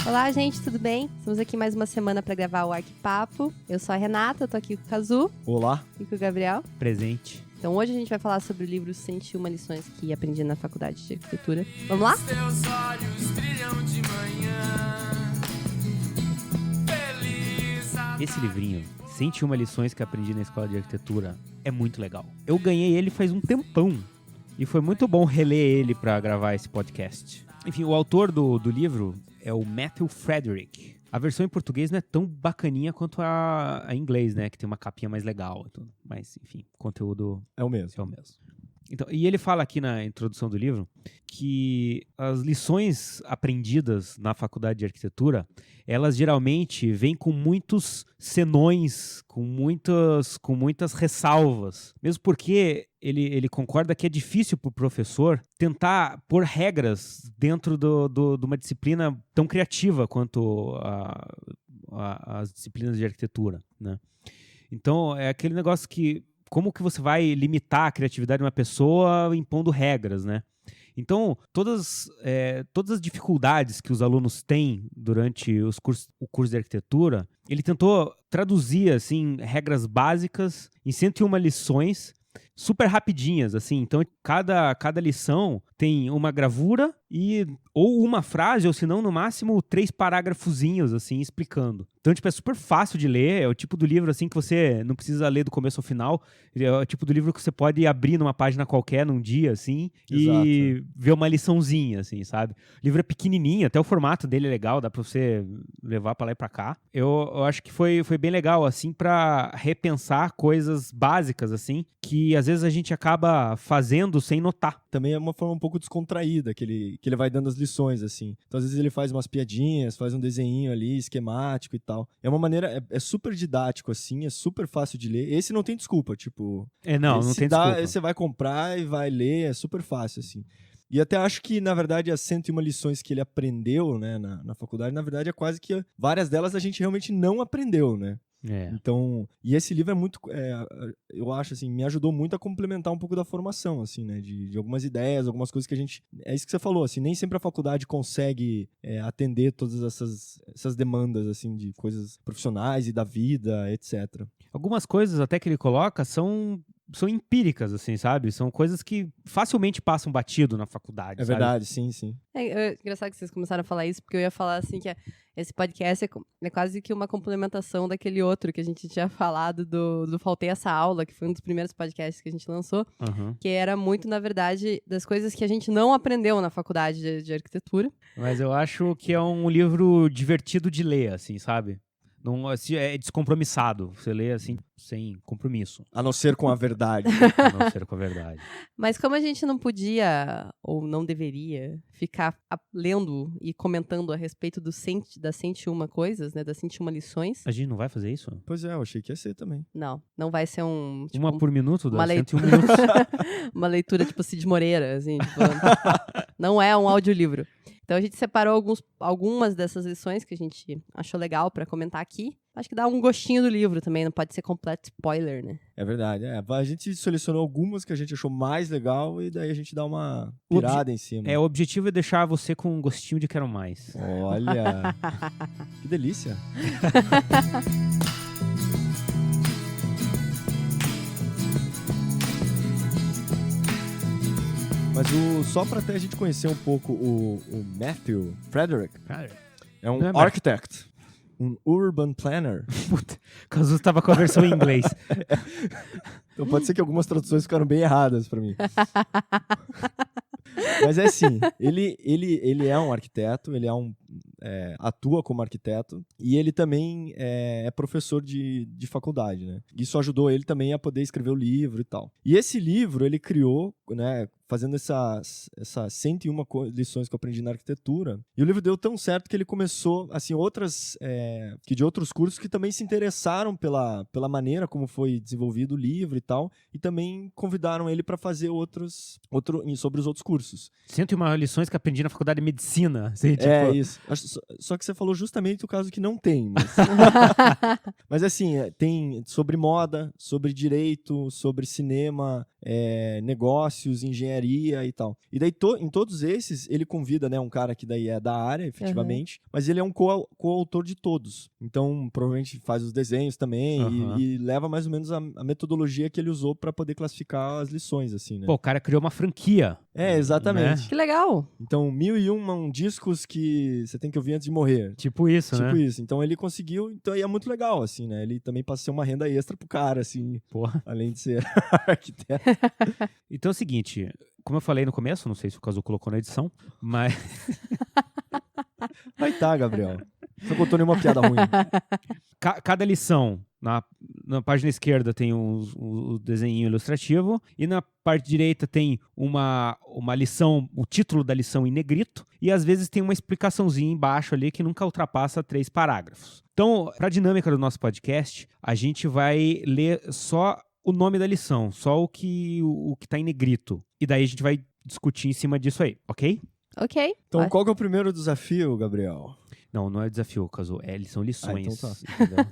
Olá, gente, tudo bem? Estamos aqui mais uma semana para gravar o Arquipapo. Eu sou a Renata, tô aqui com o Kazu. Olá. E com o Gabriel. Presente. Então hoje a gente vai falar sobre o livro 101 lições que aprendi na faculdade de arquitetura. Vamos lá? Teus olhos brilham de manhã. Feliz Esse livrinho, 101 lições que aprendi na escola de arquitetura, é muito legal. Eu ganhei ele faz um tempão e foi muito bom reler ele para gravar esse podcast. Enfim, o autor do livro é o Matthew Frederick. A versão em português não é tão bacaninha quanto a em inglês, né? Que tem uma capinha mais legal e tudo. Mas, enfim, o conteúdo É o mesmo. é o mesmo. Então, e ele fala aqui na introdução do livro que as lições aprendidas na faculdade de arquitetura, elas geralmente vêm com muitos senões, com muitas ressalvas. Mesmo porque ele concorda que é difícil para o professor tentar pôr regras dentro de uma disciplina tão criativa quanto as disciplinas de arquitetura, né? Então, é aquele negócio que como que você vai limitar a criatividade de uma pessoa impondo regras, né? Então, todas as dificuldades que os alunos têm durante o curso de arquitetura, ele tentou traduzir, assim, regras básicas em 101 lições super rapidinhas, assim. Então, cada lição tem uma gravura ou uma frase, ou se não, no máximo, 3 parágrafozinhos, assim, explicando. Então, tipo, é super fácil de ler, é o tipo do livro, assim, que você não precisa ler do começo ao final, é o tipo do livro que você pode abrir numa página qualquer, num dia, assim, Exato. e ver uma liçãozinha, assim, sabe? O livro é pequenininho, até o formato dele é legal, dá pra você levar pra lá e pra cá. Eu acho que foi bem legal, assim, pra repensar coisas básicas, assim, que às vezes a gente acaba fazendo sem notar. Também é uma forma um pouco descontraída que ele vai dando as lições, assim. Então, às vezes ele faz umas piadinhas, faz um desenho ali, esquemático e tal. É uma maneira, é super didático, assim, é super fácil de ler. Esse não tem desculpa, tipo... Não tem desculpa. Você vai comprar e vai ler, é super fácil, assim. E até acho que, na verdade, as 101 lições que ele aprendeu, né, na faculdade, na verdade, é quase que várias delas a gente realmente não aprendeu, né? Então, e esse livro é muito, eu acho, assim, me ajudou muito a complementar um pouco da formação, assim, né, de algumas ideias, algumas coisas que a gente, é isso que você falou, assim, nem sempre a faculdade consegue atender todas essas demandas, assim, de coisas profissionais e da vida, etc. Algumas coisas até que ele coloca são empíricas, assim, sabe? São coisas que facilmente passam batido na faculdade, É sabe? verdade, sim. É engraçado que vocês começaram a falar isso, porque eu ia falar assim que esse podcast é quase que uma complementação daquele outro que a gente tinha falado do Faltei Essa Aula, que foi um dos primeiros podcasts que a gente lançou, que era muito, na verdade, das coisas que a gente não aprendeu na faculdade de arquitetura. Mas eu acho que é um livro divertido de ler, assim, sabe? Não, assim, é descompromissado. Você lê, assim, sem compromisso. A não ser com a verdade. A não ser com a verdade. Mas como a gente não podia, ou não deveria, ficar lendo e comentando a respeito das 101 coisas, né, das 101 lições, A gente não vai fazer isso? Pois é, eu achei que ia ser também. não vai ser um... tipo, Uma por minuto? uma Dá 101 leitura. minutos. Uma leitura tipo Cid Moreira, assim, tipo, não é um audiolivro. Então a gente separou algumas dessas lições que a gente achou legal pra comentar aqui. Acho que dá um gostinho do livro também, não pode ser completo spoiler, né? É verdade, a gente selecionou algumas que a gente achou mais legal e daí a gente dá uma pirada em cima. O objetivo é deixar você com um gostinho de quero mais. Olha, que delícia. Mas só para até a gente conhecer um pouco o Matthew Frederick, é um Não é architect, um urban planner. Puta, o Cazu tava com a versão em inglês. Então pode ser que algumas traduções ficaram bem erradas para mim. Mas é assim, ele é um arquiteto, ele atua como arquiteto e ele também é professor de faculdade, né? Isso ajudou ele também a poder escrever o livro e tal. E esse livro ele criou, né, fazendo essas 101 lições que eu aprendi na arquitetura. E o livro deu tão certo que ele começou, assim, de outros cursos que também se interessaram pela maneira como foi desenvolvido o livro e tal, e também convidaram ele para fazer sobre os outros cursos. 101 lições que aprendi na faculdade de medicina. Assim, tipo... Isso. Só que você falou justamente o caso que não tem. Mas, mas assim, tem sobre moda, sobre direito, sobre cinema, negócios, engenharia e tal. E daí, em todos esses, ele convida, né, um cara que daí é da área, efetivamente, mas ele é um coautor de todos. Então, provavelmente faz os desenhos também e leva mais ou menos a metodologia que ele usou para poder classificar as lições, assim, né? Pô, o cara criou uma franquia. Exatamente. Né? Que legal! Então, 1001 discos que você tem que ouvir antes de morrer. Tipo isso, né? Tipo isso. Então, ele conseguiu, então, e é muito legal, assim, né? Ele também passa a ser uma renda extra pro cara, assim, Porra. além de ser arquiteto. Então é o seguinte, como eu falei no começo, não sei se o Cazu colocou na edição, mas Vai tá, Gabriel. Não contou nenhuma piada ruim. cada lição, na página esquerda tem o desenho ilustrativo e na parte direita tem uma lição, o título da lição em negrito e às vezes tem uma explicaçãozinha embaixo ali que nunca ultrapassa 3 parágrafos. Então, para a dinâmica do nosso podcast, a gente vai ler só o nome da lição, só o que tá em negrito. E daí a gente vai discutir em cima disso aí, ok? Ok. Então, qual que é o primeiro desafio, Gabriel? Não é desafio, Cazu. São lições. Então tá. Entendeu?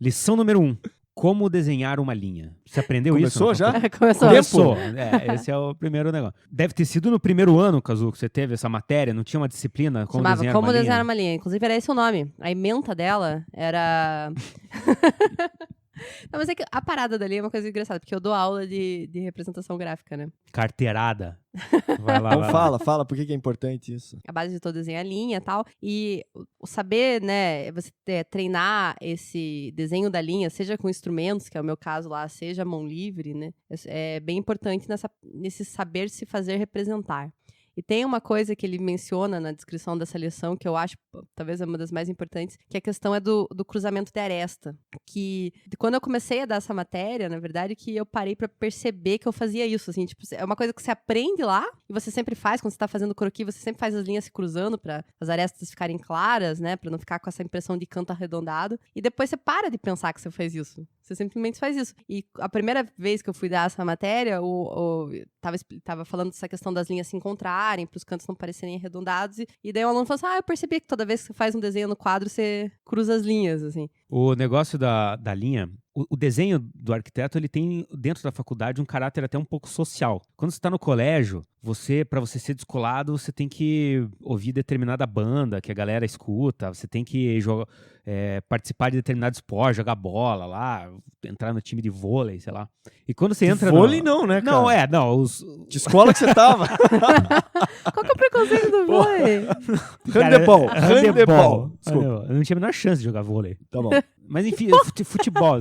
Lição número 1. Como desenhar uma linha. Você aprendeu Começou isso? já? Começou. Esse é o primeiro negócio. Deve ter sido no primeiro ano, Cazu, que você teve essa matéria. Não tinha uma disciplina? Como Chamava desenhar Como uma Desenhar linha? uma Linha. Inclusive, era esse o nome. A ementa dela era... Não, mas é que a parada dali é uma coisa engraçada, porque eu dou aula de representação gráfica, né? Carteirada. Vai lá, Então vai lá. fala, por que é importante isso? A base de todo desenho é a linha e tal. E o saber, né, você treinar esse desenho da linha, seja com instrumentos, que é o meu caso lá, seja a mão livre, né? É bem importante nesse saber se fazer representar. E tem uma coisa que ele menciona na descrição dessa lição, que eu acho, talvez, é uma das mais importantes, que a questão é do cruzamento de aresta. Que, quando eu comecei a dar essa matéria, na verdade, que eu parei pra perceber que eu fazia isso, assim, tipo, é uma coisa que você aprende lá, e você sempre faz, quando você tá fazendo croquis, você sempre faz as linhas se cruzando pra as arestas ficarem claras, né, pra não ficar com essa impressão de canto arredondado, e depois você para de pensar que você faz isso. Você simplesmente faz isso. E a primeira vez que eu fui dar essa matéria, tava falando dessa questão das linhas se encontrarem, para os cantos não parecerem arredondados. E daí o aluno falou assim, eu percebi que toda vez que você faz um desenho no quadro, você cruza as linhas, assim. O negócio da linha, o desenho do arquiteto, ele tem dentro da faculdade um caráter até um pouco social. Quando você está no colégio, para você ser descolado, você tem que ouvir determinada banda que a galera escuta, você tem que participar de determinado esporte, jogar bola lá, entrar no time de vôlei, sei lá. E quando você entra vôlei não, né, cara? Não. De escola que você tava? Qual que é o preconceito do vôlei? Handebol. Desculpa. Eu não tinha a menor chance de jogar vôlei. Tá bom. Mas enfim, futebol,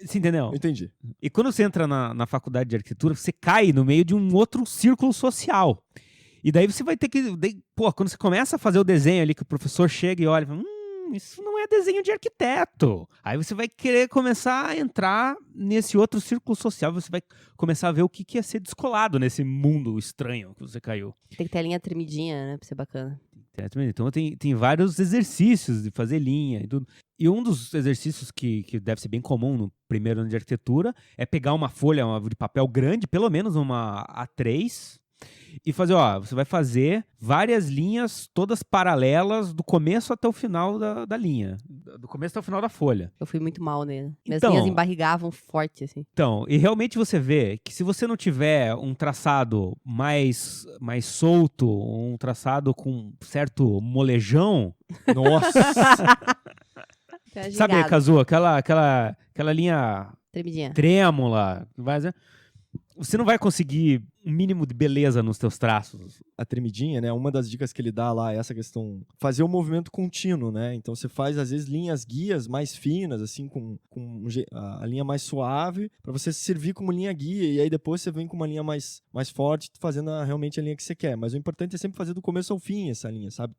você entendeu? Entendi. E quando você entra na faculdade de arquitetura, você cai no meio de um outro círculo social. E daí você vai ter que... quando você começa a fazer o desenho ali, que o professor chega e olha e fala, isso não é desenho de arquiteto. Aí você vai querer começar a entrar nesse outro círculo social, você vai começar a ver o que é ser descolado nesse mundo estranho que você caiu. Tem que ter a linha tremidinha, né, pra ser bacana. Então tem vários exercícios de fazer linha e tudo. E um dos exercícios que deve ser bem comum no primeiro ano de arquitetura é pegar uma folha de papel grande, pelo menos uma A3, e fazer, você vai fazer várias linhas todas paralelas do começo até o final da linha. Do começo até o final da folha. Eu fui muito mal nele. Minhas Então, linhas embarrigavam forte, assim. Então, e realmente você vê que se você não tiver um traçado mais solto, um traçado com certo molejão... Nossa! Sabe, Cazu, aquela linha tremidinha, trêmula, você não vai conseguir um mínimo de beleza nos teus traços. A tremidinha, né? Uma das dicas que ele dá lá é essa questão, fazer o movimento contínuo, né? Então você faz, às vezes, linhas guias mais finas, assim, com a linha mais suave, para você servir como linha guia, e aí depois você vem com uma linha mais forte, fazendo realmente a linha que você quer. Mas o importante é sempre fazer do começo ao fim essa linha, sabe?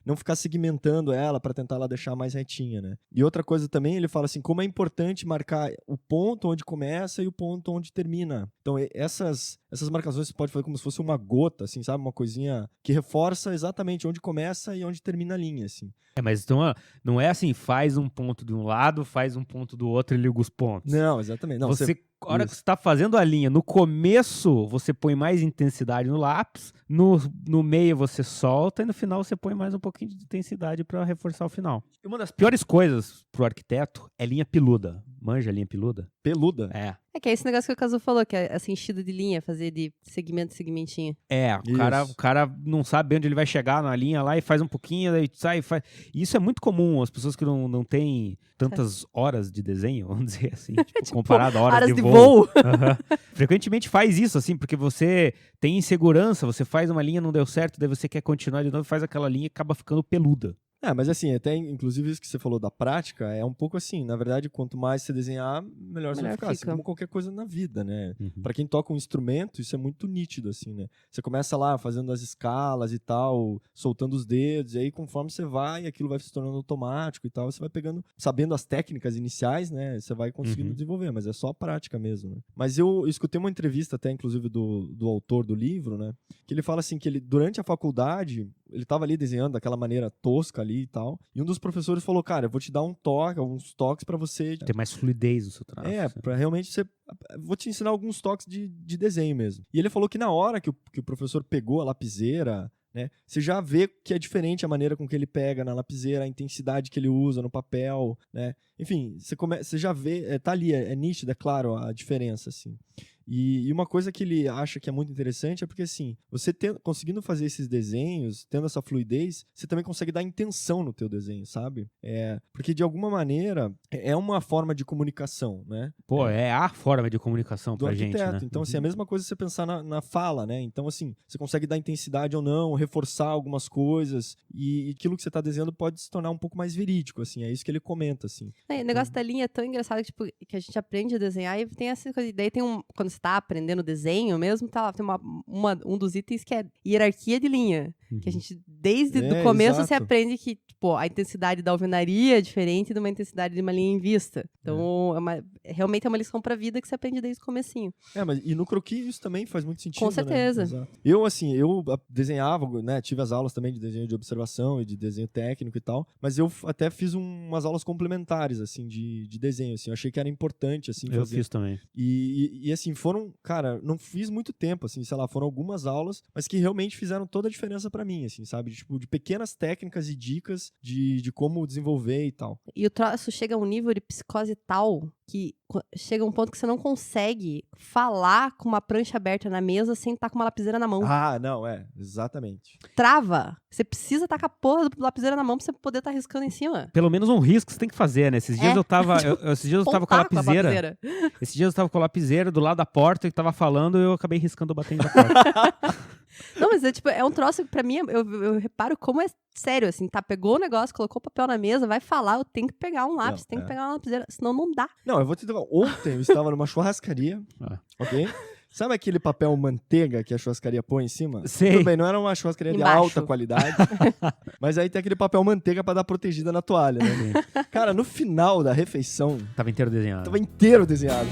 Não ficar segmentando ela para tentar ela deixar mais retinha, né? E outra coisa também, ele fala assim, como é importante marcar o ponto onde começa e o ponto onde termina. Então, essas marcações você pode fazer como se fosse uma gota, assim, sabe? Uma coisinha que reforça exatamente onde começa e onde termina a linha, assim. Mas então não é assim, faz um ponto de um lado, faz um ponto do outro e liga os pontos. Não, exatamente. Não, a hora que você está fazendo a linha, no começo você põe mais intensidade no lápis, no meio você solta e no final você põe mais um pouquinho de intensidade para reforçar o final. E uma das piores coisas pro arquiteto é linha peluda. Manja, linha peluda? Peluda. É. É que é esse negócio que o Cazu falou, que é essa enchida de linha, fazer de segmentinho. É, Isso. o cara não sabe onde ele vai chegar na linha lá e faz um pouquinho, daí sai e faz. E isso é muito comum, as pessoas que não têm tantas horas de desenho, vamos dizer assim, tipo, comparado a horas de voo. Aham. Frequentemente faz isso, assim, porque você tem insegurança, você faz uma linha, não deu certo, daí você quer continuar de novo, faz aquela linha e acaba ficando peluda. Mas assim, até inclusive isso que você falou da prática, é um pouco assim, na verdade, quanto mais você desenhar, melhor você vai ficar. Assim fica. como qualquer coisa na vida, né? Uhum. Pra quem toca um instrumento, isso é muito nítido, assim, né? Você começa lá fazendo as escalas e tal, soltando os dedos, e aí conforme você vai, aquilo vai se tornando automático e tal, você vai pegando, sabendo as técnicas iniciais, né? Você vai conseguindo desenvolver, mas é só a prática mesmo, né? Mas eu escutei uma entrevista até, inclusive, do autor do livro, né? Que ele fala assim, que ele, durante a faculdade, ele tava ali desenhando daquela maneira tosca ali e tal, e um dos professores falou, cara, eu vou te dar alguns toques pra você... Ter mais fluidez no seu traço. pra realmente você... Vou te ensinar alguns toques de desenho mesmo. E ele falou que na hora que o professor pegou a lapiseira, né, você já vê que é diferente a maneira com que ele pega na lapiseira, a intensidade que ele usa no papel, né? Enfim, você já vê, tá ali, é nítido, é claro a diferença, assim. E uma coisa que ele acha que é muito interessante é porque, assim, você conseguindo fazer esses desenhos, tendo essa fluidez, você também consegue dar intenção no teu desenho, sabe? Porque, de alguma maneira, é uma forma de comunicação, né? Pô, é a forma de comunicação Do pra gente, arquiteto. né? Então, assim, é a mesma coisa você pensar na fala, né? Então, assim, você consegue dar intensidade ou não, reforçar algumas coisas, e aquilo que você tá desenhando pode se tornar um pouco mais verídico, assim. É isso que ele comenta, assim. O negócio da linha é tão engraçado que, tipo, que a gente aprende a desenhar e tem essa coisa. Daí tem quando você tá aprendendo desenho mesmo, tá lá, tem um dos itens que é hierarquia de linha. Que a gente, desde o começo, você exato. aprende que, tipo, a intensidade da alvenaria é diferente de uma intensidade de uma linha em vista. Então, realmente é uma lição pra vida que você aprende desde o comecinho. E no croquis isso também faz muito sentido, Com certeza. Né? Exato. Eu desenhava, né? Tive as aulas também de desenho de observação e de desenho técnico e tal, mas eu até fiz umas aulas complementares, assim, de desenho, assim. Eu achei que era importante, assim, Eu fazer. fiz também. E assim, cara, não fiz muito tempo, assim, sei lá, foram algumas aulas, mas que realmente fizeram toda a diferença pra mim, assim, sabe? Tipo, de pequenas técnicas e dicas de como desenvolver e tal. E o troço chega a um nível de psicose tal que chega a um ponto que você não consegue falar com uma prancha aberta na mesa sem estar com uma lapiseira na mão. Não, exatamente. Trava. Você precisa estar com a porra do lapiseira na mão pra você poder estar riscando em cima. Pelo menos um risco você tem que fazer, né? Esses dias eu tava com a lapiseira. Esses dias eu tava com a lapiseira do lado da porta e tava falando e eu acabei riscando batendo na porta. Não, mas é um troço, pra mim, eu reparo como é sério, assim, tá? Pegou o negócio, colocou o papel na mesa, vai falar, eu tenho que pegar um lápis, tenho que pegar uma lapiseira, senão não dá. Não, eu vou te dizer, ontem eu estava numa churrascaria, ok? Sabe aquele papel manteiga que a churrascaria põe em cima? Sei. Tudo bem, não era uma churrascaria Embaixo. de alta qualidade, mas aí tem aquele papel manteiga pra dar protegida na toalha, né? Cara, no final da refeição, Tava inteiro desenhado. tava inteiro desenhado.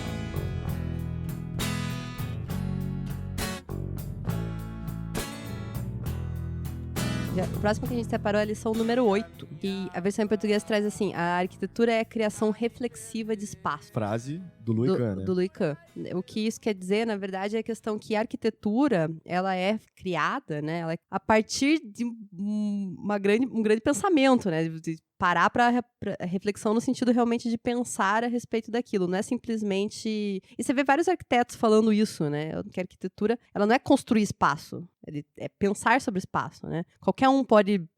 O próximo que a gente separou é a lição número 8. E a versão em português traz assim: a arquitetura é a criação reflexiva de espaço. Frase do Louis Kahn, né? Do Louis Kahn. O que isso quer dizer, na verdade, é a questão que a arquitetura, ela é criada, né? Ela é a partir de um grande pensamento, né? De parar para reflexão no sentido realmente de pensar a respeito daquilo. Não é simplesmente... E você vê vários arquitetos falando isso, né? Que a arquitetura, ela não é construir espaço. É pensar sobre espaço, né? Qualquer um pode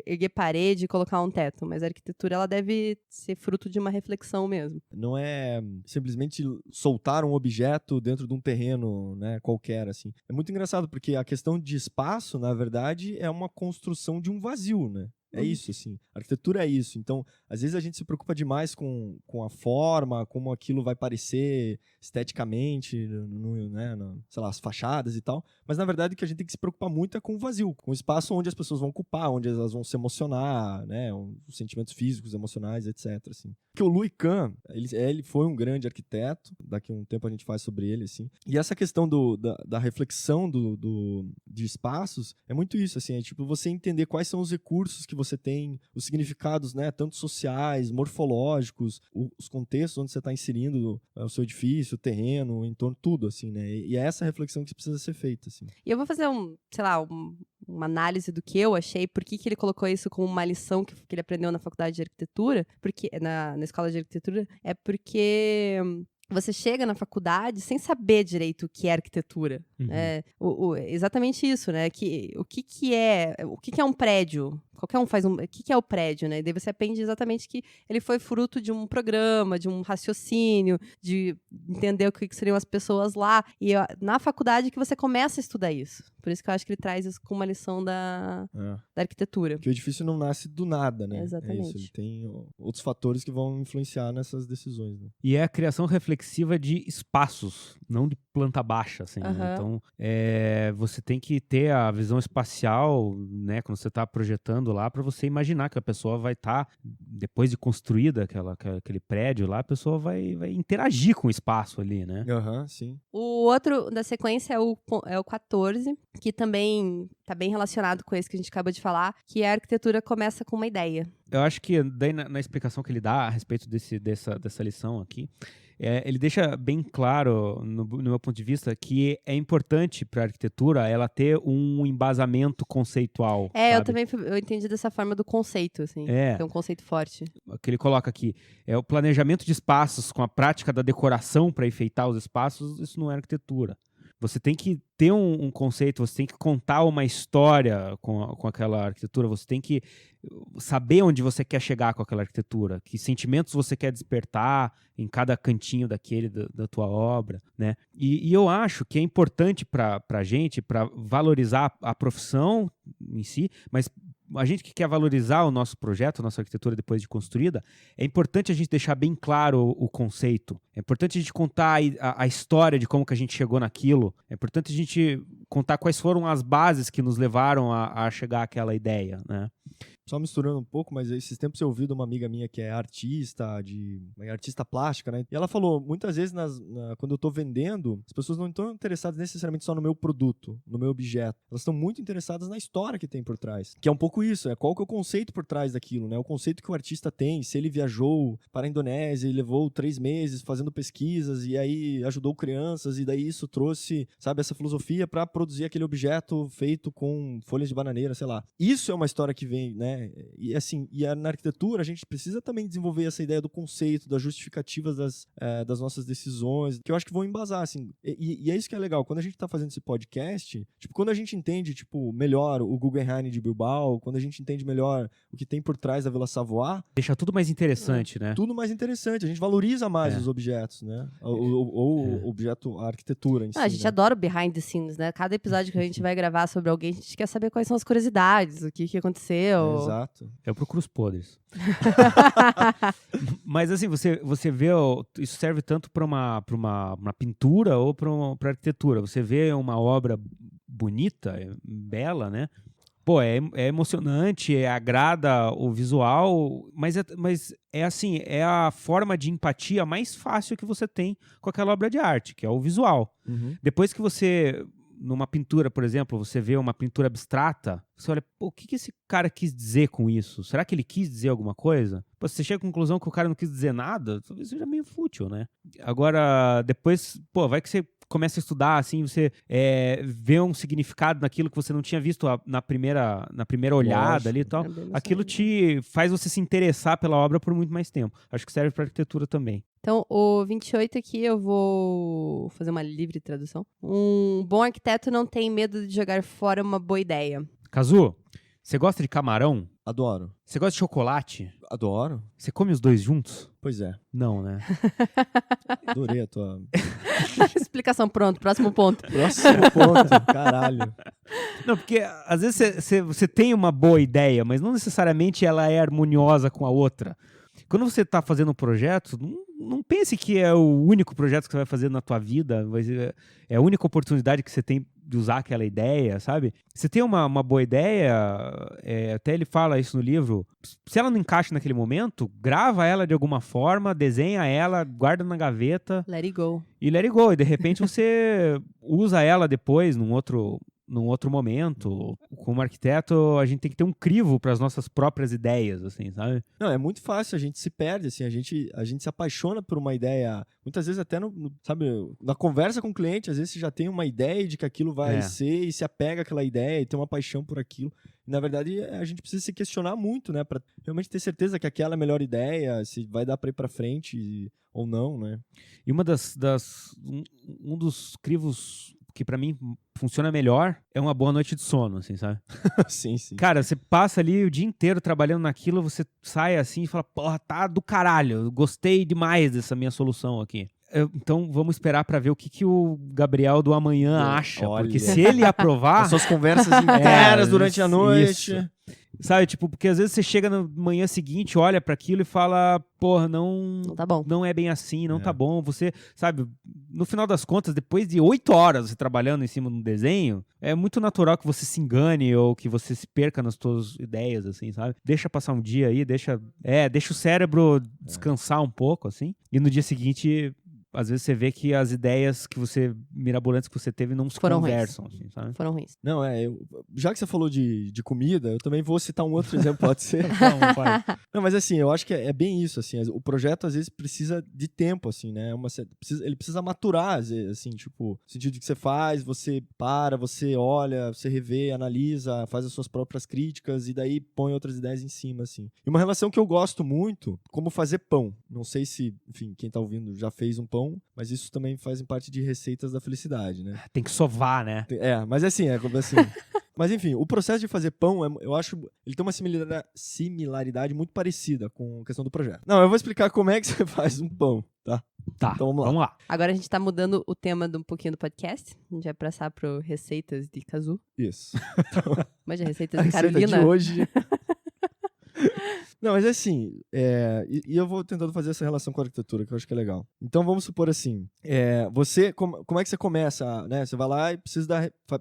erguer parede e colocar um teto, mas a arquitetura, ela deve ser fruto de uma reflexão mesmo. Não é simplesmente soltar um objeto dentro de um terreno, né, qualquer, assim. É muito engraçado, porque a questão de espaço, na verdade, é uma construção de um vazio, né? É isso, assim. A arquitetura é isso. Então, às vezes a gente se preocupa demais com a forma, como aquilo vai parecer esteticamente, né, sei lá, as fachadas e tal. Mas, na verdade, o que a gente tem que se preocupar muito é com o vazio, com o espaço onde as pessoas vão ocupar, onde elas vão se emocionar, né, os sentimentos físicos, emocionais, etc. Assim. Porque o Louis Kahn, ele foi um grande arquiteto, daqui a um tempo a gente faz sobre ele, assim. E essa questão da reflexão de espaços é muito isso, assim, é tipo você entender quais são os recursos que você tem, os significados, né, tanto sociais, morfológicos, os contextos onde você está inserindo o seu edifício, o terreno, o entorno, tudo, assim, né, e é essa reflexão que precisa ser feita, assim. E eu vou fazer um uma análise do que eu achei, por que ele colocou isso como uma lição que ele aprendeu na faculdade de arquitetura, porque na escola de arquitetura, é porque você chega na faculdade sem saber direito o que é arquitetura. Exatamente isso, né? O que é um prédio? Qualquer um faz o que é o prédio, né? E daí você aprende exatamente que ele foi fruto de um programa, de um raciocínio, de entender o que seriam as pessoas lá. E na faculdade que você começa a estudar isso. Por isso que eu acho que ele traz isso como uma lição da arquitetura. Porque o edifício não nasce do nada, né? Exatamente. É isso, ele tem outros fatores que vão influenciar nessas decisões, né? E é a criação reflexiva de espaços, não de planta baixa, assim, né? Então, você tem que ter a visão espacial, né? Quando você está projetando lá, para você imaginar que a pessoa vai estar, depois de construída aquele prédio lá, a pessoa vai interagir com o espaço ali, né? Sim. O outro da sequência é o 14, que também está bem relacionado com esse que a gente acabou de falar, que a arquitetura começa com uma ideia. Eu acho que daí na explicação que ele dá a respeito dessa lição aqui, ele deixa bem claro, no meu ponto de vista, que é importante para a arquitetura ela ter um embasamento conceitual. Eu também eu entendi dessa forma do conceito, assim. É um conceito forte. O que ele coloca aqui é o planejamento de espaços com a prática da decoração para enfeitar os espaços, isso não é arquitetura. Você tem que ter um conceito, você tem que contar uma história com aquela arquitetura, você tem que saber onde você quer chegar com aquela arquitetura, que sentimentos você quer despertar em cada cantinho da tua obra, né? E eu acho que é importante para a gente, para valorizar a profissão em si, mas a gente que quer valorizar o nosso projeto, a nossa arquitetura depois de construída, é importante a gente deixar bem claro o conceito. É importante a gente contar a história de como que a gente chegou naquilo. É importante a gente contar quais foram as bases que nos levaram a chegar àquela ideia, né? Só misturando um pouco, mas esses tempos eu ouvi de uma amiga minha que é artista plástica, né? E ela falou, muitas vezes quando eu tô vendendo, as pessoas não estão interessadas necessariamente só no meu produto, no meu objeto. Elas estão muito interessadas na história que tem por trás. Que é um pouco isso, qual que é o conceito por trás daquilo, né? O conceito que o artista tem, se ele viajou para a Indonésia e levou 3 meses fazendo pesquisas e aí ajudou crianças e daí isso trouxe, sabe, essa filosofia para produzir aquele objeto feito com folhas de bananeira, sei lá. Isso é uma história que vem, né? E assim, na arquitetura a gente precisa também desenvolver essa ideia do conceito, das justificativas das nossas decisões, que eu acho que vão embasar, assim. E é isso que é legal, quando a gente tá fazendo esse podcast, tipo, quando a gente entende, tipo, melhor o Guggenheim de Bilbao, quando a gente entende melhor o que tem por trás da Vila Savoy, deixa tudo mais interessante, né? Tudo mais interessante, a gente valoriza mais os objetos, né? Ou objeto, a arquitetura em si. A gente adora o behind the scenes, né? Cada episódio que a gente vai gravar sobre alguém, a gente quer saber quais são as curiosidades, o que aconteceu. Exato. Eu procuro os podres. Mas assim, você vê, isso serve tanto para uma pintura ou para arquitetura. Você vê uma obra bonita, bela, né? Pô, é emocionante, agrada o visual, mas é assim, é a forma de empatia mais fácil que você tem com aquela obra de arte, que é o visual. Depois que você, numa pintura, por exemplo, você vê uma pintura abstrata, você olha, pô, o que esse cara quis dizer com isso? Será que ele quis dizer alguma coisa? Pô, você chega à conclusão que o cara não quis dizer nada, talvez seja meio fútil, né? Agora, depois, pô, vai que você começa a estudar, assim, você vê um significado naquilo que você não tinha visto na primeira olhada ali e tal. Aquilo te faz você se interessar pela obra por muito mais tempo. Acho que serve para arquitetura também. Então, o 28 aqui eu vou fazer uma livre tradução. Um bom arquiteto não tem medo de jogar fora uma boa ideia. Cazu, você gosta de camarão? Adoro. Você gosta de chocolate? Adoro. Você come os dois juntos? Pois é. Não, né? Adorei a tua... Explicação, pronto. Próximo ponto. Próximo ponto, caralho. Não, porque às vezes você tem uma boa ideia, mas não necessariamente ela é harmoniosa com a outra. Quando você está fazendo um projeto, não pense que é o único projeto que você vai fazer na tua vida, é a única oportunidade que você tem de usar aquela ideia, sabe? Você tem uma boa ideia, até ele fala isso no livro, se ela não encaixa naquele momento, grava ela de alguma forma, desenha ela, guarda na gaveta. Let it go. E let it go. E de repente você usa ela depois num outro num outro momento. Como arquiteto, a gente tem que ter um crivo para as nossas próprias ideias, assim, sabe? Não, é muito fácil, a gente se perde, assim, a gente se apaixona por uma ideia, muitas vezes até sabe, na conversa com o cliente, às vezes você já tem uma ideia de que aquilo vai ser e se apega àquela ideia e tem uma paixão por aquilo. E, na verdade, a gente precisa se questionar muito, né, para realmente ter certeza que aquela é a melhor ideia, se vai dar para ir para frente ou não, né? E um dos crivos que pra mim funciona melhor é uma boa noite de sono, assim, sabe? Sim, sim. Cara, você passa ali o dia inteiro trabalhando naquilo, você sai assim e fala, porra, tá do caralho, eu gostei demais dessa minha solução aqui. Então vamos esperar pra ver o que o Gabriel do amanhã acha, olha. porque se ele aprovar... As suas conversas inteiras durante a noite. Isso. Sabe, tipo, porque às vezes você chega na manhã seguinte, olha pra aquilo e fala, porra, Não tá bom. não é bem assim, não tá bom. Você, sabe, no final das contas, depois de 8 horas você trabalhando em cima de um desenho, é muito natural que você se engane ou que você se perca nas suas ideias, assim, sabe? Deixa passar um dia aí, deixa o cérebro descansar um pouco, assim, e no dia seguinte... Às vezes você vê que as ideias mirabolantes que você teve não se conversam, assim, sabe? Foram ruins. Não, já que você falou de comida, eu também vou citar um outro exemplo, pode ser? Não, mas assim, eu acho que é bem isso, assim, o projeto às vezes precisa de tempo, assim, né? Ele precisa maturar, às vezes, assim, tipo, no sentido que você faz, você para, você olha, você revê, analisa, faz as suas próprias críticas e daí põe outras ideias em cima, assim. E uma relação que eu gosto muito, como fazer pão. Não sei se, enfim, quem tá ouvindo já fez um pão, mas isso também faz parte de receitas da felicidade, né? Tem que sovar, né? Mas assim, Mas enfim, o processo de fazer pão, eu acho, ele tem uma similaridade muito parecida com a questão do projeto. Não, eu vou explicar como é que você faz um pão, tá? Tá, então vamos lá. Agora a gente tá mudando o tema um pouquinho do podcast. A gente vai passar pro receitas de Kazu. Isso. Mas de receitas A de receita Carolina. de hoje... Não, mas assim, e eu vou tentando fazer essa relação com a arquitetura, que eu acho que é legal. Então vamos supor assim, como é que você começa, né? Você vai lá e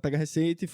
pega a receita e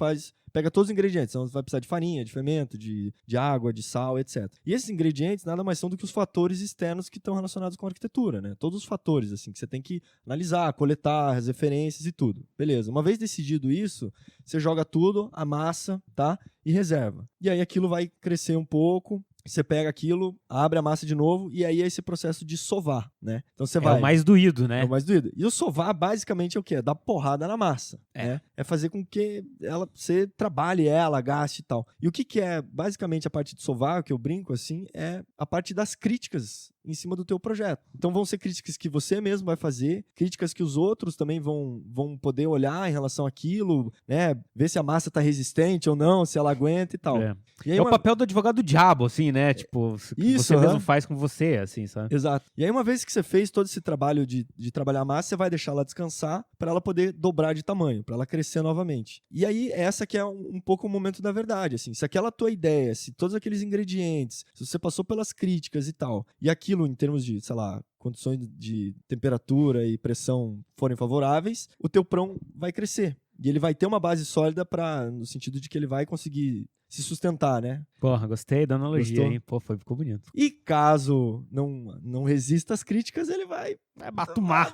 pega todos os ingredientes. Então você vai precisar de farinha, de fermento, de água, de sal, etc. E esses ingredientes nada mais são do que os fatores externos que estão relacionados com a arquitetura, né? Todos os fatores, assim, que você tem que analisar, coletar, as referências e tudo. Beleza. Uma vez decidido isso, você joga tudo, amassa, tá? E reserva. E aí aquilo vai crescer um pouco. Você pega aquilo, abre a massa de novo e aí é esse processo de sovar, né? Então você vai... É o mais doído, né? É o mais doído. E o sovar, basicamente, é o quê? É dar porrada na massa, né? É fazer com que você trabalhe ela, gaste e tal. E o que é, basicamente, a parte de sovar, que eu brinco, assim, é a parte das críticas em cima do teu projeto. Então vão ser críticas que você mesmo vai fazer, críticas que os outros também vão poder olhar em relação àquilo, né? Ver se a massa tá resistente ou não, se ela aguenta e tal. E aí o papel do advogado do diabo, assim, né? Tipo, que você mesmo faz com você, assim, sabe? Exato. E aí uma vez que você fez todo esse trabalho de trabalhar a massa, você vai deixar ela descansar para ela poder dobrar de tamanho, para ela crescer novamente. E aí essa que é um pouco o momento da verdade, assim. Se aquela tua ideia, se todos aqueles ingredientes, se você passou pelas críticas e tal, e aquilo em termos de, sei lá, condições de temperatura e pressão forem favoráveis, o teu pão vai crescer. E ele vai ter uma base sólida no sentido de que ele vai conseguir se sustentar, né? Porra, gostei da analogia, Gostou? hein? Pô, ficou bonito. E caso não resista às críticas, ele vai batumar.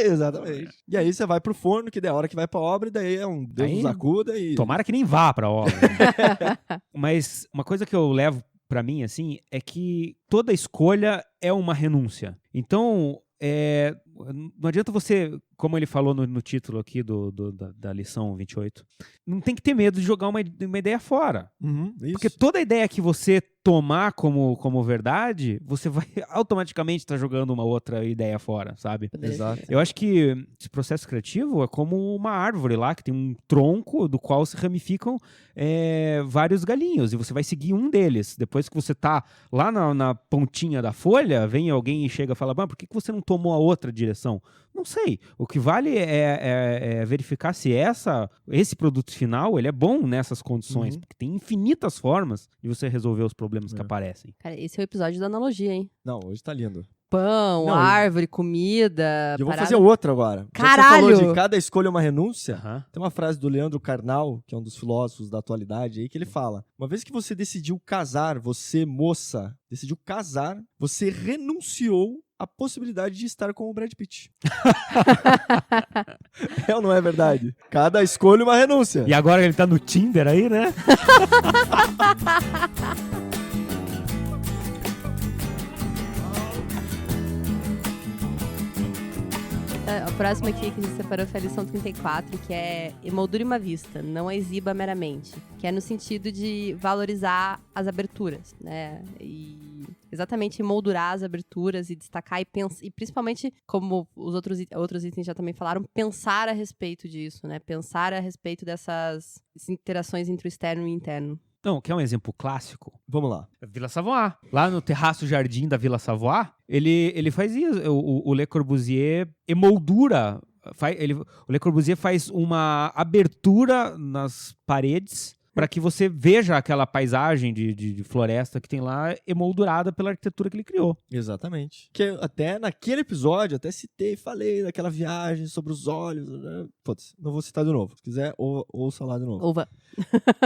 Exatamente. E aí você vai pro forno, que é a hora que vai pra obra, e daí é um Deus nos acuda e... Tomara que nem vá pra obra. Mas uma coisa que eu levo pra mim, assim, é que toda escolha é uma renúncia. Então, não adianta você, como ele falou no título aqui da lição 28, não tem que ter medo de jogar uma ideia fora. Isso. Porque toda ideia que você tomar como verdade, você vai automaticamente estar jogando uma outra ideia fora, sabe? Exato. Eu acho que esse processo criativo é como uma árvore lá, que tem um tronco do qual se ramificam vários galinhos, e você vai seguir um deles. Depois que você tá lá na pontinha da folha, vem alguém e chega e fala, por que você não tomou a outra direção? Não sei. O que vale é verificar se esse produto final ele é bom nessas condições, porque tem infinitas formas de você resolver os problemas que aparecem. Cara, esse é o episódio da analogia, hein? Não, hoje tá lindo. pão, Não, árvore, comida. Eu vou parada. fazer outra agora. Já que Caralho! você falou de cada escolha é uma renúncia, Aham. tem uma frase do Leandro Carnal, que é um dos filósofos da atualidade aí, que ele fala: uma vez que você decidiu casar, você, moça, decidiu casar, você renunciou à possibilidade de estar com o Brad Pitt. É ou não é verdade? Cada escolha é uma renúncia. E agora ele tá no Tinder aí, né? A próxima aqui que a gente separou foi a lição 34, que é emoldure uma vista, não a exiba meramente. Que é no sentido de valorizar as aberturas, né? E exatamente emoldurar as aberturas e destacar e principalmente, como os outros itens já também falaram, pensar a respeito disso, né? Pensar a respeito dessas interações entre o externo e o interno. Não, quer um exemplo clássico? Vamos lá. Vila Savoie. Lá no terraço jardim da Vila Savoie, ele faz isso. O Le Corbusier emoldura. O Le Corbusier faz uma abertura nas paredes para que você veja aquela paisagem de floresta que tem lá emoldurada pela arquitetura que ele criou. Exatamente. Que até naquele episódio, até citei, falei daquela viagem sobre os olhos. Né? Putz, não vou citar de novo. Se quiser, ouça lá de novo. Ova.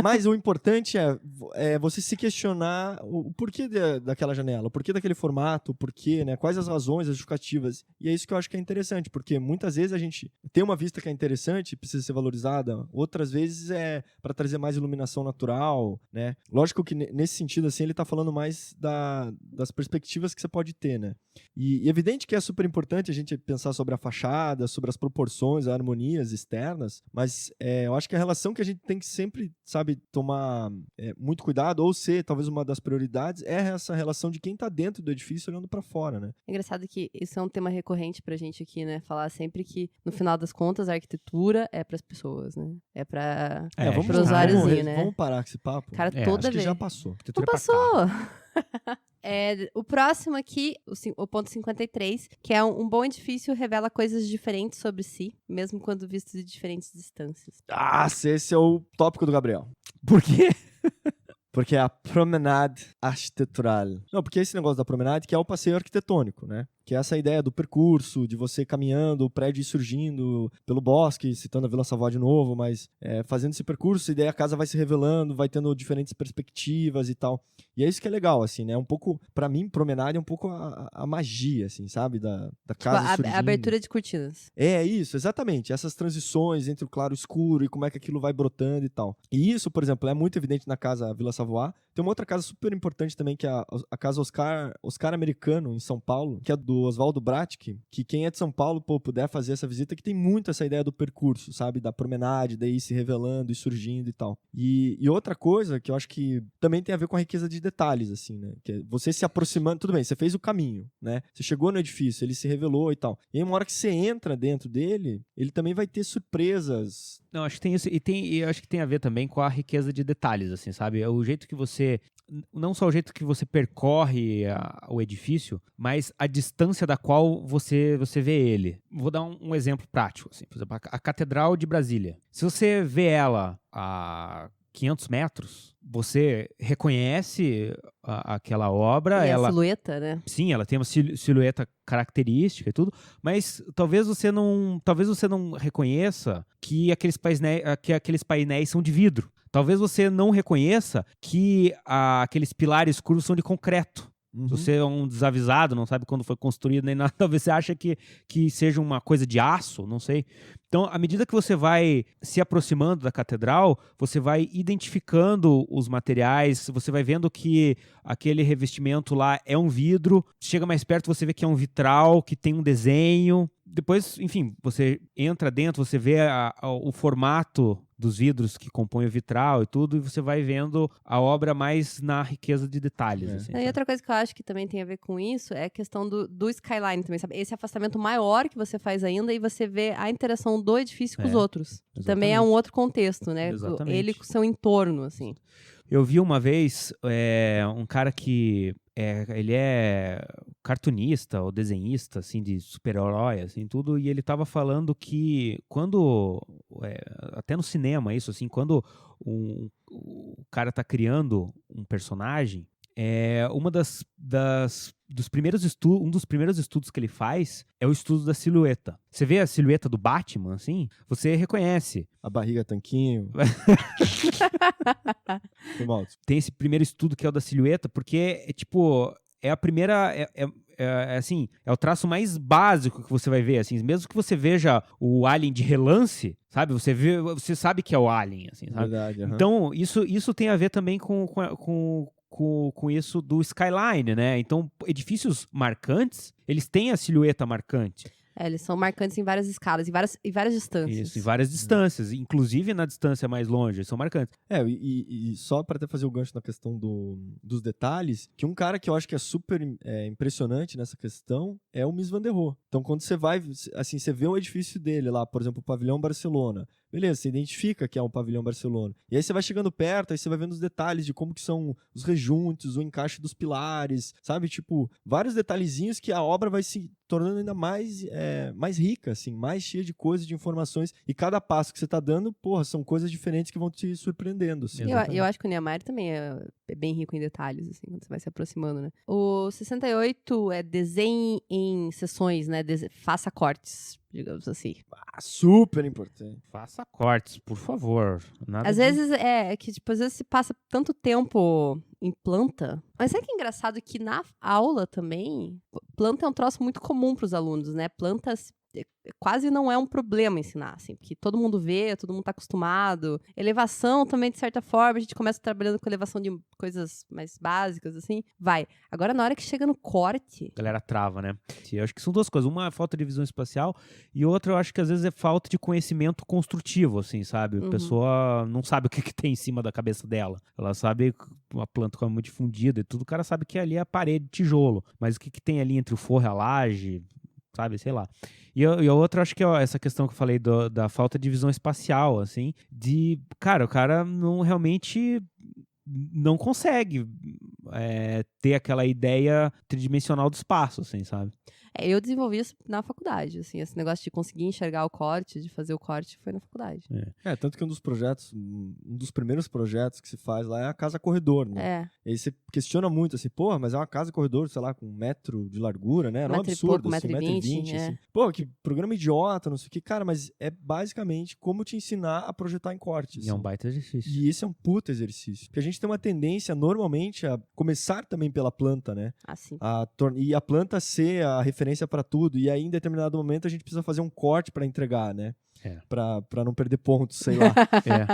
Mas o importante é você se questionar o porquê daquela janela, o porquê daquele formato, o porquê, né? Quais as razões, as justificativas. E é isso que eu acho que é interessante, porque muitas vezes a gente tem uma vista que é interessante, precisa ser valorizada, outras vezes é para trazer mais iluminação natural, né? Lógico que nesse sentido, assim, ele tá falando mais das perspectivas que você pode ter, né? E evidente que é super importante a gente pensar sobre a fachada, sobre as proporções, as harmonias externas, mas eu acho que a relação que a gente tem que sempre, sabe, tomar muito cuidado, ou ser talvez uma das prioridades, é essa relação de quem tá dentro do edifício olhando para fora, né? É engraçado que isso é um tema recorrente pra gente aqui, né? Falar sempre que, no final das contas, a arquitetura é pras pessoas, né? É pra... Vamos pro usuáriozinho, né? Vamos parar com esse papo. Cara, É, toda Acho que vez. já passou. Não passou! O próximo aqui, o ponto 53, que é um bom edifício revela coisas diferentes sobre si, mesmo quando visto de diferentes distâncias. Ah, esse é o tópico do Gabriel. Por quê? Porque é a promenade arquitetural. Não, porque esse negócio da promenade que é o passeio arquitetônico, né? Que é essa ideia do percurso, de você caminhando, o prédio ir surgindo pelo bosque, citando a Vila Savoie de novo, mas fazendo esse percurso, e daí a casa vai se revelando, vai tendo diferentes perspectivas e tal. E é isso que é legal, assim, né? Um pouco, pra mim, promenade é um pouco a magia, assim, sabe? Da casa surgindo. A abertura de cortinas. É isso, exatamente. Essas transições entre o claro e o escuro e como é que aquilo vai brotando e tal. E isso, por exemplo, é muito evidente na casa Vila Savoie. Tem uma outra casa super importante também, que é a casa Oscar Americano, em São Paulo, que é do Oswaldo Bratic, que quem é de São Paulo, puder fazer essa visita, que tem muito essa ideia do percurso, sabe? Da promenade, daí se revelando e surgindo e tal. E outra coisa que eu acho que também tem a ver com a riqueza de detalhes, assim, né? Que é você se aproximando, tudo bem, você fez o caminho, né? Você chegou no edifício, ele se revelou e tal. E aí, uma hora que você entra dentro dele, ele também vai ter surpresas. Não, acho que tem isso. E eu acho que tem a ver também com a riqueza de detalhes, assim, sabe? É o jeito que você... Não só o jeito que você percorre o edifício, mas a distância da qual você vê ele. Vou dar um exemplo prático, assim. Por exemplo, a Catedral de Brasília. Se você vê ela a 500 metros, você reconhece aquela obra. E ela, a silhueta, né? sim, ela tem uma silhueta característica e tudo, mas talvez você não reconheça que aqueles painéis são de vidro. Talvez você não reconheça que aqueles pilares curvos são de concreto. Uhum. Se você é um desavisado, não sabe quando foi construído nem nada, talvez você ache que seja uma coisa de aço, não sei. Então, à medida que você vai se aproximando da catedral, você vai identificando os materiais, você vai vendo que aquele revestimento lá é um vidro, chega mais perto, você vê que é um vitral, que tem um desenho. Depois, enfim, você entra dentro, você vê o formato dos vidros que compõem o vitral e tudo, e você vai vendo a obra mais na riqueza de detalhes. Assim, E outra coisa que eu acho que também tem a ver com isso é a questão do skyline também, sabe? Esse afastamento maior que você faz ainda e você vê a interação do edifício com os outros. Que também é um outro contexto, né? Exatamente. Ele com seu entorno, assim. Eu vi uma vez um cara que ele é cartunista ou desenhista, assim, de super-herói, assim, tudo, e ele tava falando que quando, até no cinema isso, assim, quando o cara tá criando um personagem, um dos primeiros estudos que ele faz é o estudo da silhueta. Você vê a silhueta do Batman, assim, você reconhece. A barriga tanquinho. Foi mal. Tem esse primeiro estudo que é o da silhueta, porque é a primeira... assim, é o traço mais básico que você vai ver, assim, mesmo que você veja o Alien de relance, sabe? Você sabe que é o Alien, assim, sabe? Verdade, aham. Então, isso tem a ver também com isso do skyline, né? Então, edifícios marcantes, eles têm a silhueta marcante. Eles são marcantes em várias escalas, em várias distâncias. Isso, em várias distâncias, inclusive na distância mais longe, eles são marcantes. E só para até fazer o gancho na questão dos detalhes, que um cara que eu acho que é super impressionante nessa questão é o Mies van der Rohe. Então, quando você vai, assim, você vê o edifício dele lá, por exemplo, o Pavilhão Barcelona. Beleza, você identifica que é um Pavilhão Barcelona. E aí você vai chegando perto, aí você vai vendo os detalhes de como que são os rejuntos, o encaixe dos pilares, sabe? Tipo, vários detalhezinhos que a obra vai se tornando ainda mais rica, assim, mais cheia de coisas, de informações. E cada passo que você tá dando, porra, são coisas diferentes que vão te surpreendendo, assim. Eu acho que o Niemeyer também é bem rico em detalhes, assim, quando você vai se aproximando, né? O 68 é desenhe em sessões, né? Faça cortes, digamos assim. Super importante. Faça cortes, por favor. Nada Às vezes às vezes se passa tanto tempo em planta. Mas sabe que é engraçado que na aula também, planta é um troço muito comum para os alunos, né? Plantas quase não é um problema ensinar, assim, porque todo mundo vê, todo mundo tá acostumado. Elevação também, de certa forma, a gente começa trabalhando com elevação de coisas mais básicas, assim, vai. Agora, na hora que chega no corte... A galera trava, né? Eu acho que são duas coisas. Uma é falta de visão espacial e outra eu acho que às vezes é falta de conhecimento construtivo, assim, sabe? A pessoa não sabe o que tem em cima da cabeça dela. Ela sabe uma planta como é muito difundida e tudo, o cara sabe que ali é a parede de tijolo. Mas o que tem ali entre o forro e a laje, sabe? Sei lá. E a outra, acho que é essa questão que eu falei da falta de visão espacial, assim, o cara não realmente não consegue ter aquela ideia tridimensional do espaço, assim, sabe? Eu desenvolvi isso na faculdade, assim, esse negócio de conseguir enxergar o corte, de fazer o corte, foi na faculdade. Tanto que um dos primeiros projetos que se faz lá é a casa corredor, né? E aí você questiona muito, assim, porra, mas é uma casa corredor, sei lá, com 1 metro de largura, né? Era um absurdo, assim, 1,20 m, assim. Pô, que programa idiota, não sei o que. Cara, mas é basicamente como te ensinar a projetar em corte. Assim. É um baita exercício. E esse é um puta exercício. Porque a gente tem uma tendência, normalmente, a começar também pela planta, né? Assim. E a planta ser a referência para tudo, e aí em determinado momento a gente precisa fazer um corte para entregar, né? Pra não perder pontos, sei lá.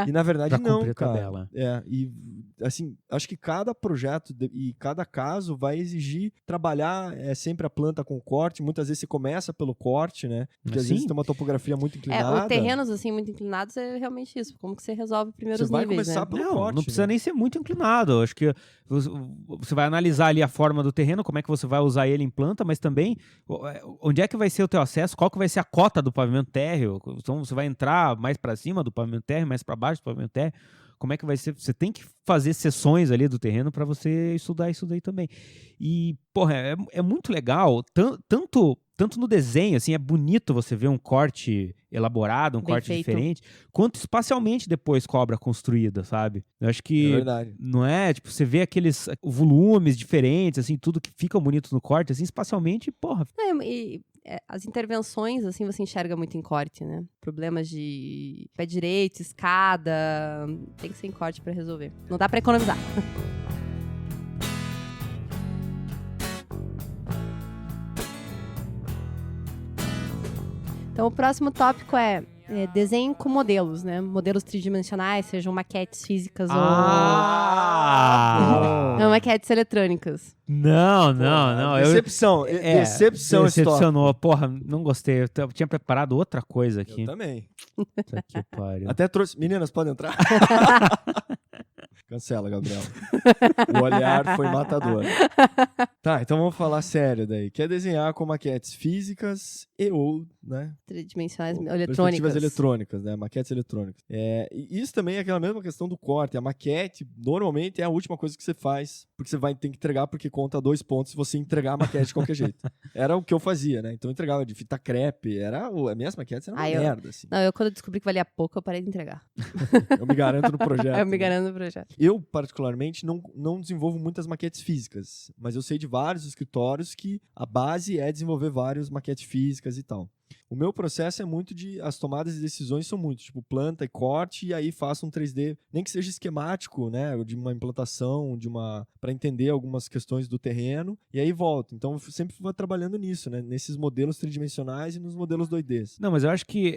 E na verdade pra não, cumprir a cara. tabela. E assim, acho que cada projeto e cada caso vai exigir trabalhar sempre a planta com corte. Muitas vezes você começa pelo corte, né? Porque às vezes tem uma topografia muito inclinada. Terrenos assim muito inclinados é realmente isso. Como que você resolve primeiro os níveis, Você vai começar pelo corte. Não precisa nem ser muito inclinado. Acho que você vai analisar ali a forma do terreno, como é que você vai usar ele em planta, mas também onde é que vai ser o teu acesso, qual que vai ser a cota do pavimento térreo. Então você vai entrar mais para cima do pavimento térreo, mais para baixo do pavimento térreo. Como é que vai ser? Você tem que fazer sessões ali do terreno para você estudar isso daí também. E, porra, é muito legal, tanto no desenho, assim, é bonito você ver um corte elaborado, um bem corte feito. diferente, quanto espacialmente depois com a obra construída, sabe? Eu acho que, verdade. não é? Tipo, você vê aqueles volumes diferentes, assim, tudo que fica bonito no corte, assim, espacialmente, porra. As intervenções, assim, você enxerga muito em corte, né? Problemas de pé direito, escada, tem que ser em corte pra resolver. Não dá pra economizar. Então, o próximo tópico é desenho com modelos, né? Modelos tridimensionais, sejam maquetes físicas ou maquetes eletrônicas. Não. Decepção. Decepcionou. Porra, não gostei. Eu tinha preparado outra coisa aqui. Eu também. Puta que pariu. Até trouxe... Meninas, podem entrar? Cancela, Gabriel. O olhar foi matador. Tá, então vamos falar sério daí. Quer desenhar com maquetes físicas ou, né? Tridimensionais Perspectivas eletrônicas, né? Maquetes eletrônicas. E isso também é aquela mesma questão do corte. A maquete, normalmente, é a última coisa que você faz, porque você tem que entregar, porque conta 2 pontos se você entregar a maquete de qualquer jeito. Era o que eu fazia, né? Então eu entregava de fita crepe, as minhas maquetes eram uma merda, assim. Não, quando eu descobri que valia pouco, eu parei de entregar. Eu me garanto no projeto. Eu me garanto no projeto. Eu, particularmente, não desenvolvo muitas maquetes físicas, mas eu sei de vários escritórios que a base é desenvolver várias maquetes físicas e tal. O meu processo é muito as tomadas de decisões são muito, tipo, planta e corte, e aí faço um 3D, nem que seja esquemático, né, de uma implantação, para entender algumas questões do terreno, e aí volto. Então, eu sempre vou trabalhando nisso, né, nesses modelos tridimensionais e nos modelos 2Ds. Não, mas eu acho que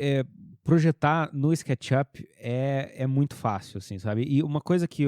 projetar no SketchUp é muito fácil, assim, sabe? E uma coisa que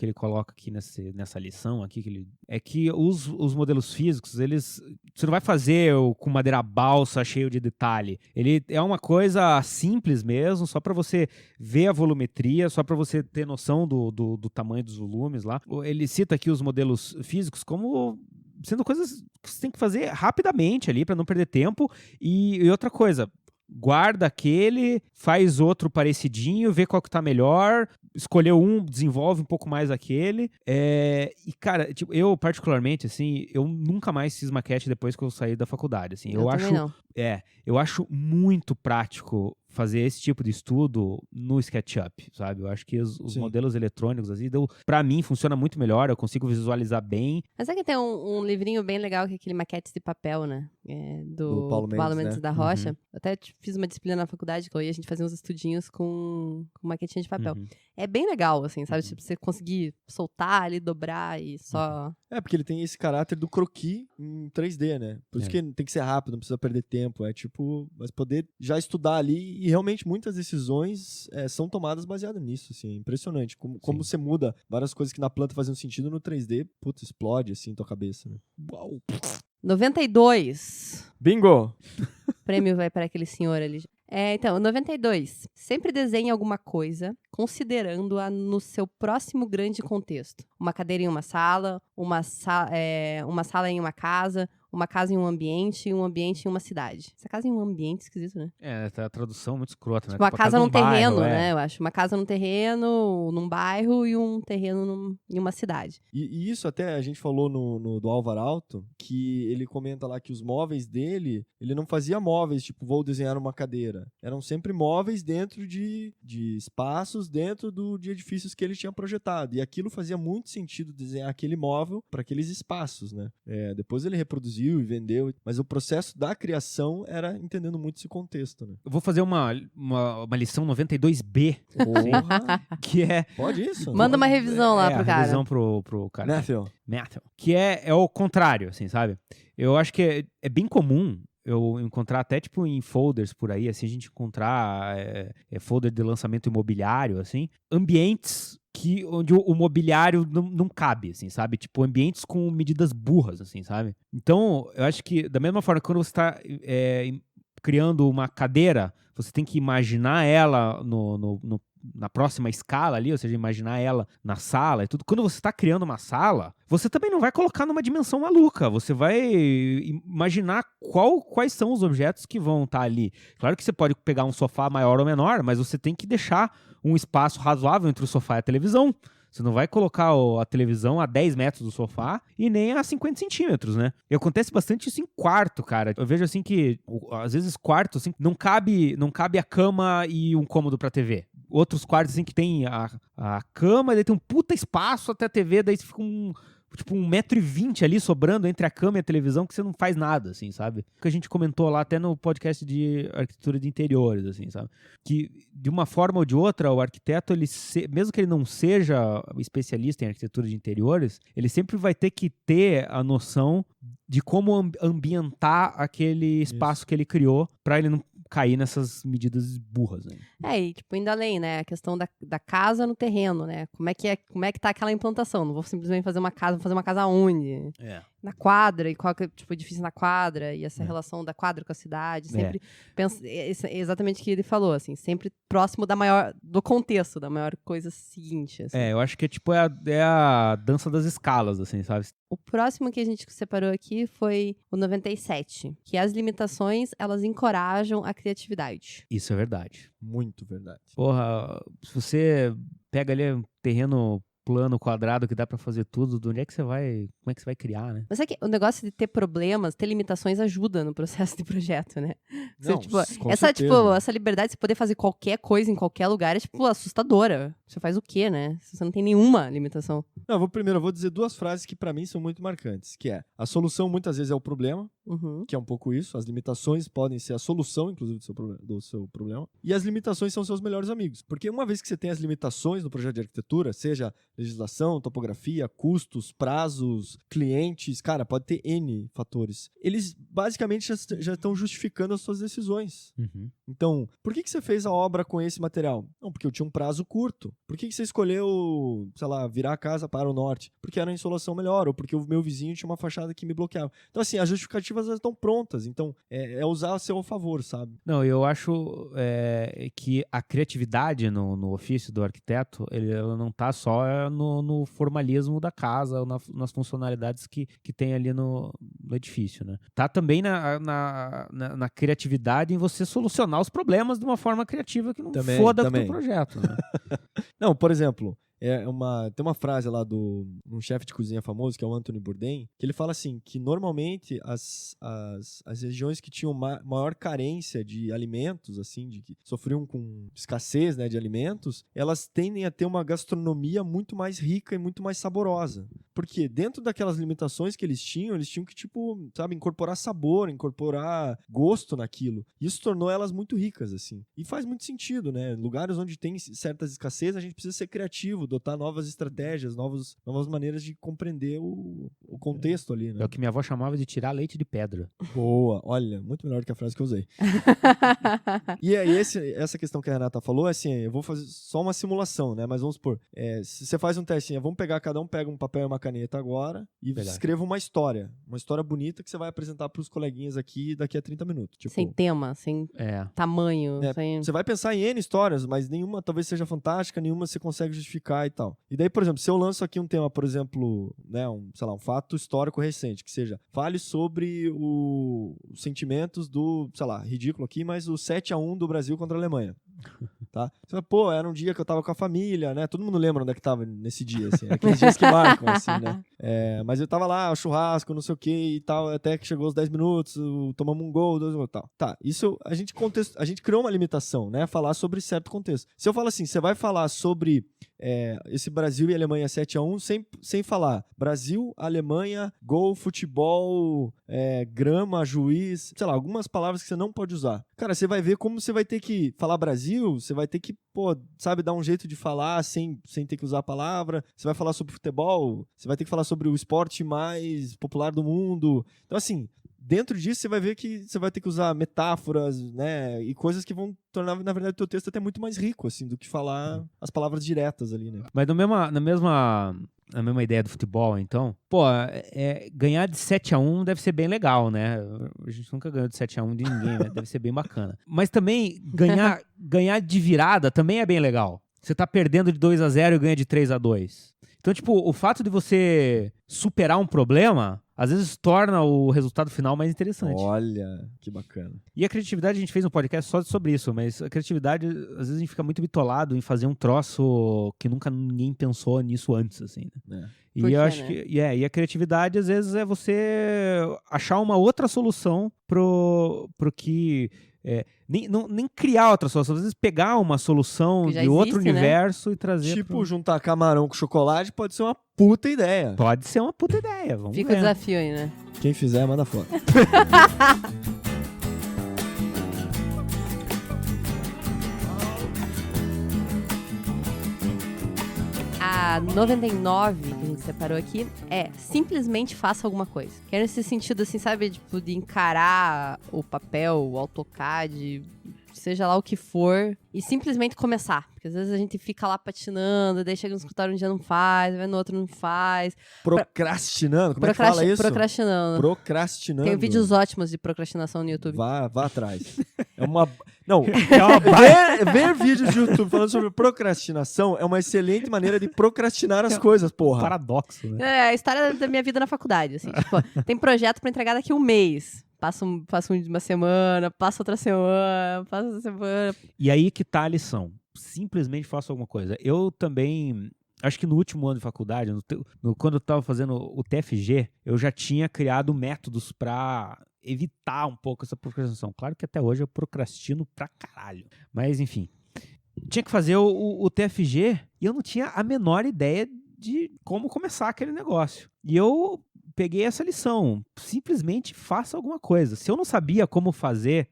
ele coloca aqui nessa lição aqui, é que os modelos físicos, você não vai fazer com madeira balsa cheio de detalhe. Ele é uma coisa simples mesmo, só para você ver a volumetria, só para você ter noção do tamanho dos volumes lá. Ele cita aqui os modelos físicos como sendo coisas que você tem que fazer rapidamente ali para não perder tempo. E outra coisa, guarda aquele, faz outro parecidinho, vê qual que tá melhor, escolheu um, desenvolve um pouco mais aquele. E, cara, tipo, eu particularmente, assim, eu nunca mais fiz maquete depois que eu saí da faculdade, assim. Eu também não. Eu acho muito prático fazer esse tipo de estudo no SketchUp, sabe? Eu acho que os modelos eletrônicos, assim, pra mim, funciona muito melhor, eu consigo visualizar bem. Mas sabe que tem um livrinho bem legal, que é aquele Maquetes de Papel, né? Do Paulo Mendes né? da Rocha. Eu até fiz uma disciplina na faculdade, que a gente fazia uns estudinhos com maquetinha de papel. É bem legal, assim, sabe? Tipo, você conseguir soltar ali, dobrar e só... Porque ele tem esse caráter do croquis em 3D, né? Por isso que tem que ser rápido, não precisa perder tempo. Mas poder já estudar ali, e realmente muitas decisões são tomadas baseadas nisso, assim. É impressionante. Como você muda várias coisas que na planta faziam sentido no 3D, putz, explode, assim, tua cabeça, né? Uau! 92. Bingo! O prêmio vai para aquele senhor ali. Então, 92. Sempre desenhe alguma coisa, considerando-a no seu próximo grande contexto. Uma cadeira em uma sala, uma sala em uma casa em um ambiente e um ambiente em uma cidade. Essa casa em um ambiente, esquisito, né? A tradução é muito escrota, né? Tipo, uma casa num terreno, bairro, né? Eu acho. Uma casa num terreno, num bairro, e um terreno em uma cidade. E isso até a gente falou do Álvaro Alto, que ele comenta lá que os móveis dele, ele não fazia móveis, tipo, vou desenhar uma cadeira. Eram sempre móveis dentro de espaços, dentro de edifícios que ele tinha projetado. E aquilo fazia muito sentido desenhar aquele móvel para aqueles espaços, né? Depois ele reproduziu e vendeu, mas o processo da criação era entendendo muito esse contexto, né? Eu vou fazer uma lição 92B. Porra! Que é... Pode isso? Manda uma revisão lá pro cara. Revisão pro cara. Matthew. Que é o contrário, assim, sabe? Eu acho que é bem comum eu encontrar até, tipo, em folders por aí, assim, a gente encontrar folder de lançamento imobiliário, assim, ambientes onde o mobiliário não cabe, assim, sabe? Tipo, ambientes com medidas burras, assim, sabe? Então, eu acho que, da mesma forma que quando você está criando uma cadeira, você tem que imaginar ela na próxima escala ali, ou seja, imaginar ela na sala e tudo. Quando você está criando uma sala, você também não vai colocar numa dimensão maluca. Você vai imaginar quais são os objetos que vão estar ali. Claro que você pode pegar um sofá maior ou menor, mas você tem que deixar um espaço razoável entre o sofá e a televisão. Você não vai colocar a televisão a 10 metros do sofá e nem a 50 centímetros, né? E acontece bastante isso em quarto, cara. Eu vejo assim que, às vezes, quarto, assim, não cabe a cama e um cômodo pra TV. Outros quartos, assim, que tem a cama, daí tem um puta espaço até a TV, daí fica tipo 1,20 m ali sobrando entre a cama e a televisão, que você não faz nada, assim, sabe? O que a gente comentou lá até no podcast de arquitetura de interiores, assim, sabe? Que, de uma forma ou de outra, o arquiteto, mesmo que ele não seja especialista em arquitetura de interiores, ele sempre vai ter que ter a noção de como ambientar aquele espaço que ele criou, para ele não cair nessas medidas burras, né? E tipo, indo além, né? A questão da casa no terreno, né? Como é que tá aquela implantação? Não vou simplesmente fazer uma casa, vou fazer uma casa onde? Na quadra, e qual que é tipo, edifício na quadra, e essa relação da quadra com a cidade, sempre pensa, exatamente o que ele falou, assim, sempre próximo do contexto, da maior coisa seguinte, assim. Eu acho que tipo, é a dança das escalas, assim, sabe? O próximo que a gente separou aqui foi o 97, que as limitações, elas encorajam a criatividade. Isso é verdade. Muito verdade. Porra, se você pega ali um terreno plano quadrado que dá pra fazer tudo, de onde é que você vai, como é que você vai criar, né? Mas é que o negócio de ter problemas, ter limitações ajuda no processo de projeto, né? Você, Não, tipo, com essa, certeza. tipo, essa liberdade de você poder fazer qualquer coisa em qualquer lugar é, tipo, assustadora. Você faz o quê, né? Se você não tem nenhuma limitação. Não, eu vou dizer duas frases que pra mim são muito marcantes, que é: a solução muitas vezes é o problema, Uhum. que é um pouco isso, as limitações podem ser a solução, inclusive, do seu problema, e as limitações são seus melhores amigos. Porque uma vez que você tem as limitações no projeto de arquitetura, seja legislação, topografia, custos, prazos, clientes, cara, pode ter N fatores. Eles basicamente já estão justificando as suas decisões. Então, por que você fez a obra com esse material? Não, porque eu tinha um prazo curto. Por que você escolheu, sei lá, virar a casa para o norte? Porque era uma insolação melhor, ou porque o meu vizinho tinha uma fachada que me bloqueava. Então, assim, as justificativas já estão prontas. Então, é usar a seu favor, sabe? Não, eu acho que a criatividade no ofício do arquiteto, ela não tá só no formalismo da casa, ou nas funcionalidades que tem ali no edifício, né? Tá também na criatividade em você solucionar os problemas de uma forma criativa que não foda com o teu projeto, né? Não, por exemplo, tem uma frase lá um chefe de cozinha famoso, que é o Anthony Bourdain, que ele fala assim, que normalmente as regiões que tinham maior carência de alimentos, assim, que sofriam com escassez, né, de alimentos, elas tendem a ter uma gastronomia muito mais rica e muito mais saborosa. Porque dentro daquelas limitações que eles tinham que, tipo, sabe, incorporar sabor, incorporar gosto naquilo. Isso tornou elas muito ricas, assim. E faz muito sentido, né? Lugares onde tem certas escassez, a gente precisa ser criativo, adotar novas estratégias, novas maneiras de compreender o contexto ali, né? É o que minha avó chamava de tirar leite de pedra. Boa, olha, muito melhor que a frase que eu usei. E aí, essa questão que a Renata falou, assim, eu vou fazer só uma simulação, né? Mas vamos supor, se você faz um testinho, vamos pegar, cada um pega um papel e uma caneta agora e escreva uma história bonita que você vai apresentar pros coleguinhas aqui daqui a 30 minutos. Tipo, Sem tema, sem tamanho, sem... Você vai pensar em N histórias, mas nenhuma talvez seja fantástica, nenhuma você consegue justificar e tal. E daí, por exemplo, se eu lanço aqui um tema, por exemplo, né, um fato histórico recente, que seja, fale sobre os sentimentos do, sei lá, ridículo aqui, mas o 7-1 do Brasil contra a Alemanha. Tá? Você fala, pô, era um dia que eu tava com a família, né? Todo mundo lembra onde é que tava nesse dia, assim. Aqueles dias que marcam, assim, né? Mas eu tava lá, churrasco, não sei o que e tal, até que chegou os 10 minutos, tomamos um gol, 2 gols e tal. Tá, isso a gente criou uma limitação, né? Falar sobre certo contexto. Se eu falo assim, você vai falar sobre esse Brasil e Alemanha 7-1 sem falar Brasil, Alemanha, gol, futebol, grama, juiz, sei lá, algumas palavras que você não pode usar. Cara, você vai ver como você vai ter que falar Brasil, você vai ter que, pô, sabe, dar um jeito de falar sem ter que usar a palavra. Você vai falar sobre futebol, você vai ter que falar sobre o esporte mais popular do mundo. Então, assim, dentro disso você vai ver que você vai ter que usar metáforas, né, e coisas que vão tornar, na verdade, o teu texto até muito mais rico, assim, do que falar as palavras diretas ali, né? Mas na mesma ideia do futebol, então, pô, ganhar de 7-1 deve ser bem legal, né? A gente nunca ganhou de 7-1 de ninguém, né? Deve ser bem bacana. Mas também, ganhar de virada também é bem legal. Você tá perdendo de 2-0 e ganha de 3-2. Então, tipo, o fato de você superar um problema, às vezes torna o resultado final mais interessante. Olha, que bacana. E a criatividade, a gente fez um podcast só sobre isso, mas a criatividade, às vezes a gente fica muito bitolado em fazer um troço que nunca ninguém pensou nisso antes, assim, né? E eu acho que e a criatividade, às vezes, é você achar uma outra solução pro que... nem criar outra solução, às vezes pegar uma solução de outro universo, né? E trazer. Tipo, juntar camarão com chocolate pode ser uma puta ideia. Pode ser uma puta ideia, vamos ver. Fica o desafio aí, né? Quem fizer, manda foto. A 99 que a gente separou aqui simplesmente faça alguma coisa. Que é nesse sentido, assim, sabe? Tipo, de encarar o papel, o AutoCAD, seja lá o que for, e simplesmente começar. Porque às vezes a gente fica lá patinando, daí chega no escritório um dia não faz, vai no outro não faz. Procrastinando? Como é que fala isso? Procrastinando. Tem vídeos ótimos de procrastinação no YouTube. Vá atrás. Ver vídeos de YouTube falando sobre procrastinação é uma excelente maneira de procrastinar as coisas, porra. Paradoxo, né? É a história da minha vida na faculdade, assim. Tipo, tem projeto pra entregar daqui a um mês. Passa uma semana, passa outra semana. E aí que tá a lição. Simplesmente faça alguma coisa. Eu também acho que no último ano de faculdade, quando eu estava fazendo o TFG, eu já tinha criado métodos para evitar um pouco essa procrastinação. Claro que até hoje eu procrastino pra caralho. Mas, enfim. Tinha que fazer o TFG e eu não tinha a menor ideia de como começar aquele negócio. E eu peguei essa lição. Simplesmente faça alguma coisa. Se eu não sabia como fazer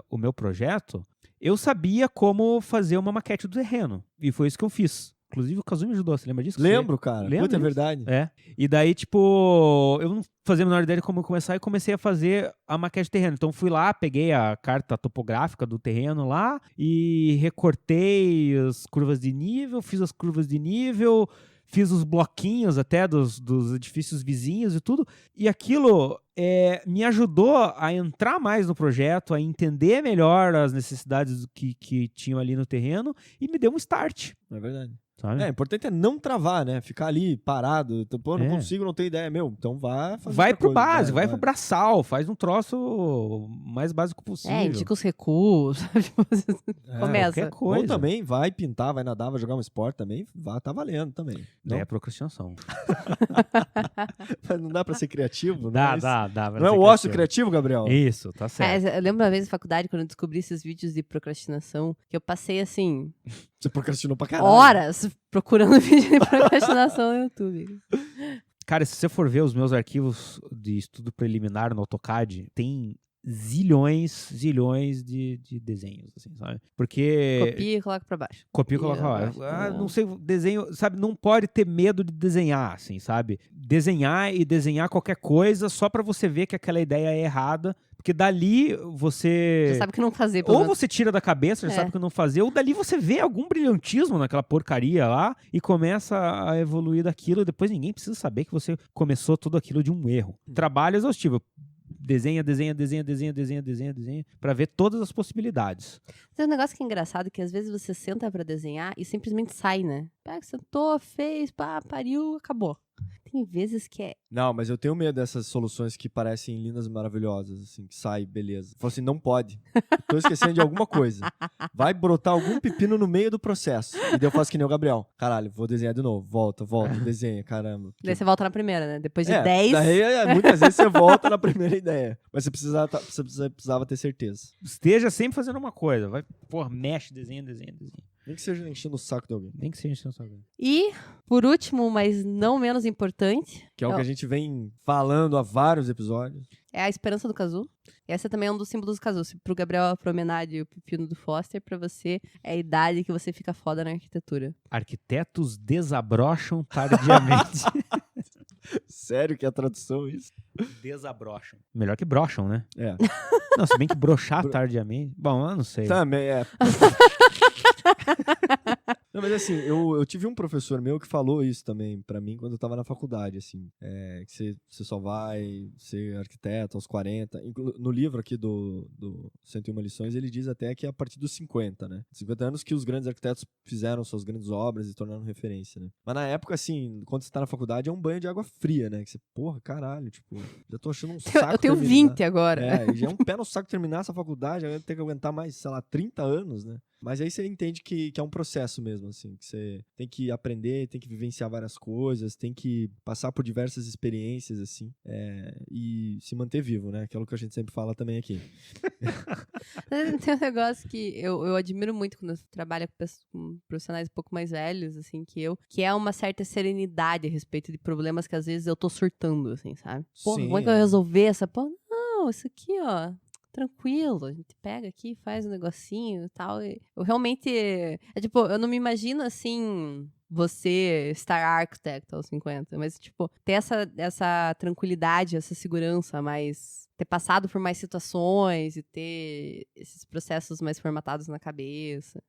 o meu projeto, eu sabia como fazer uma maquete do terreno. E foi isso que eu fiz. Inclusive o Kazu me ajudou, você lembra disso? Lembro, cara. Lembra Puta, é disso? verdade. É. E daí, tipo, eu não fazia a menor ideia de como começar e comecei a fazer a maquete do terreno. Então fui lá, peguei a carta topográfica do terreno lá e recortei as curvas de nível, fiz as curvas de nível, fiz os bloquinhos até dos edifícios vizinhos e tudo. E aquilo me ajudou a entrar mais no projeto, a entender melhor as necessidades que tinham ali no terreno e me deu um start. É verdade. Sabe? O importante é não travar, né? Ficar ali parado. Pô, não consigo, não tenho ideia. Então vai pro outra coisa. básico, vai pro braçal, faz um troço mais básico possível. Indica os recursos. Começa. Qualquer coisa. Ou também vai pintar, vai nadar, vai jogar um esporte também. Tá valendo também. É procrastinação. Mas não dá pra ser criativo? Dá. Não é o ócio criativo, Gabriel? Isso, tá certo. Eu lembro uma vez na faculdade, quando eu descobri esses vídeos de procrastinação, que eu passei, assim, Você procrastinou pra caralho. horas procurando vídeo de procrastinação no YouTube. Cara, se você for ver os meus arquivos de estudo preliminar no AutoCAD, tem zilhões de desenhos, assim, sabe? Porque... Copia e coloca pra baixo. Copia e coloca lá. Não sei, desenho, sabe? Não pode ter medo de desenhar, assim, sabe? Desenhar qualquer coisa só pra você ver que aquela ideia é errada. Porque dali você... Já sabe o que não fazer. Ou você tira da cabeça, já sabe o que não fazer, ou dali você vê algum brilhantismo naquela porcaria lá e começa a evoluir daquilo. E depois ninguém precisa saber que você começou tudo aquilo de um erro. Trabalho exaustivo. Desenha, pra ver todas as possibilidades. Tem um negócio que é engraçado, que às vezes você senta pra desenhar e simplesmente sai, né? Pega, sentou, fez, pariu, acabou. Tem vezes que Não, mas eu tenho medo dessas soluções que parecem lindas e maravilhosas, assim, que sai, beleza. Falo assim, não pode. Tô esquecendo de alguma coisa. Vai brotar algum pepino no meio do processo. E daí eu faço que nem o Gabriel. Caralho, vou desenhar de novo. Volta, desenha, caramba. Daí você volta na primeira, né? Depois de 10... Daí, muitas vezes você volta na primeira ideia. Mas você precisava ter certeza. Esteja sempre fazendo uma coisa. Vai, mexe, desenha. Nem que seja enchendo o saco de alguém. Nem que seja enchendo o saco de alguém. E, por último, mas não menos importante... Que é o que a gente vem falando há vários episódios. É a esperança do Kazu. Essa também é um dos símbolos do Kazu. Pro Gabriel é a promenade e o pepino do Foster, pra você é a idade que você fica foda na arquitetura. Arquitetos desabrocham tardiamente. Sério que é a tradução isso? Desabrocham. Melhor que brocham, né? É. Não, se bem que brochar tardiamente... Bom, eu não sei. Também é. Não, mas assim, eu tive um professor meu que falou isso também pra mim quando eu tava na faculdade, assim, que você só vai ser arquiteto aos 40. No livro aqui do 101 Lições, ele diz até que é a partir dos 50, né? 50 anos que os grandes arquitetos fizeram suas grandes obras e tornaram referência, né? Mas na época, assim, quando você tá na faculdade, é um banho de água fria, né? Que você, porra, caralho, tipo, já tô achando um saco. Eu tenho 20 agora. E já é um pé no saco terminar essa faculdade, eu tenho que aguentar mais, sei lá, 30 anos, né? Mas aí você entende que é um processo mesmo, assim, que você tem que aprender, tem que vivenciar várias coisas, tem que passar por diversas experiências, assim, e se manter vivo, né? Aquilo que a gente sempre fala também aqui. Tem um negócio que eu admiro muito quando eu trabalho com profissionais um pouco mais velhos, assim, que é uma certa serenidade a respeito de problemas que às vezes eu tô surtando, assim, sabe? Porra, como é que eu resolver essa... Pô, não, isso aqui, ó... tranquilo, a gente pega aqui, faz um negocinho e tal. Eu realmente... tipo, eu não me imagino, assim, você Star Architect aos 50, mas, tipo, ter essa tranquilidade, essa segurança, mais... ter passado por mais situações e ter esses processos mais formatados na cabeça.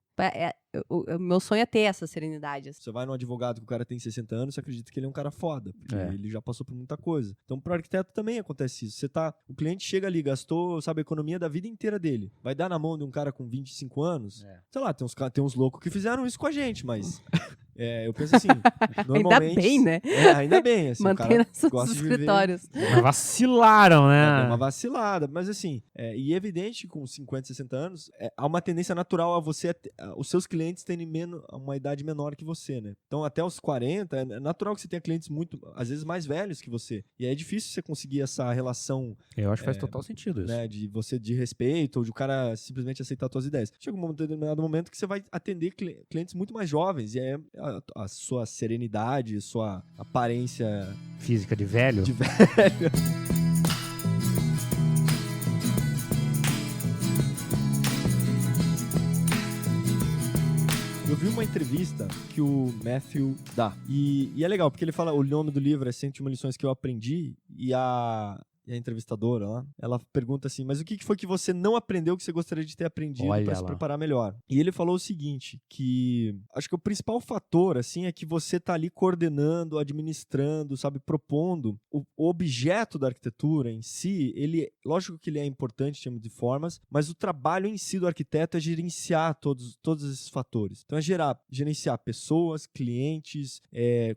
O meu sonho é ter essa serenidade. Assim. Você vai num advogado que o cara tem 60 anos, você acredita que ele é um cara foda, porque ele já passou por muita coisa. Então, pro arquiteto também acontece isso. O cliente chega ali, gastou, sabe, a economia da vida inteira dele. Vai dar na mão de um cara com 25 anos? Sei lá, tem uns loucos que fizeram isso com a gente, mas Eu penso assim, normalmente... Ainda bem, né? Ainda bem, assim, o Mantém cara nossos gosta de viver... escritórios. Mas vacilaram, né? É uma vacilada, mas assim, e é evidente com 50, 60 anos, há uma tendência natural a você, os seus clientes terem uma idade menor que você, né? Então até os 40, é natural que você tenha clientes muito, às vezes mais velhos que você. E aí é difícil você conseguir essa relação, Eu acho que faz total sentido isso. né, de respeito, ou de o cara simplesmente aceitar as suas ideias. Chega um determinado momento que você vai atender clientes muito mais jovens, e aí a sua serenidade, sua aparência Física de velho. de velho. Eu vi uma entrevista que o Matthew dá. E é legal, porque ele fala, o nome do livro é 101 lições que eu aprendi, e a entrevistadora lá, ela pergunta assim, mas o que foi que você não aprendeu que você gostaria de ter aprendido para se preparar melhor? E ele falou o seguinte, que acho que o principal fator, assim, é que você tá ali coordenando, administrando, sabe, propondo. O objeto da arquitetura em si, lógico que ele é importante em termos de formas, mas o trabalho em si do arquiteto é gerenciar todos esses fatores. Então é gerenciar pessoas, clientes,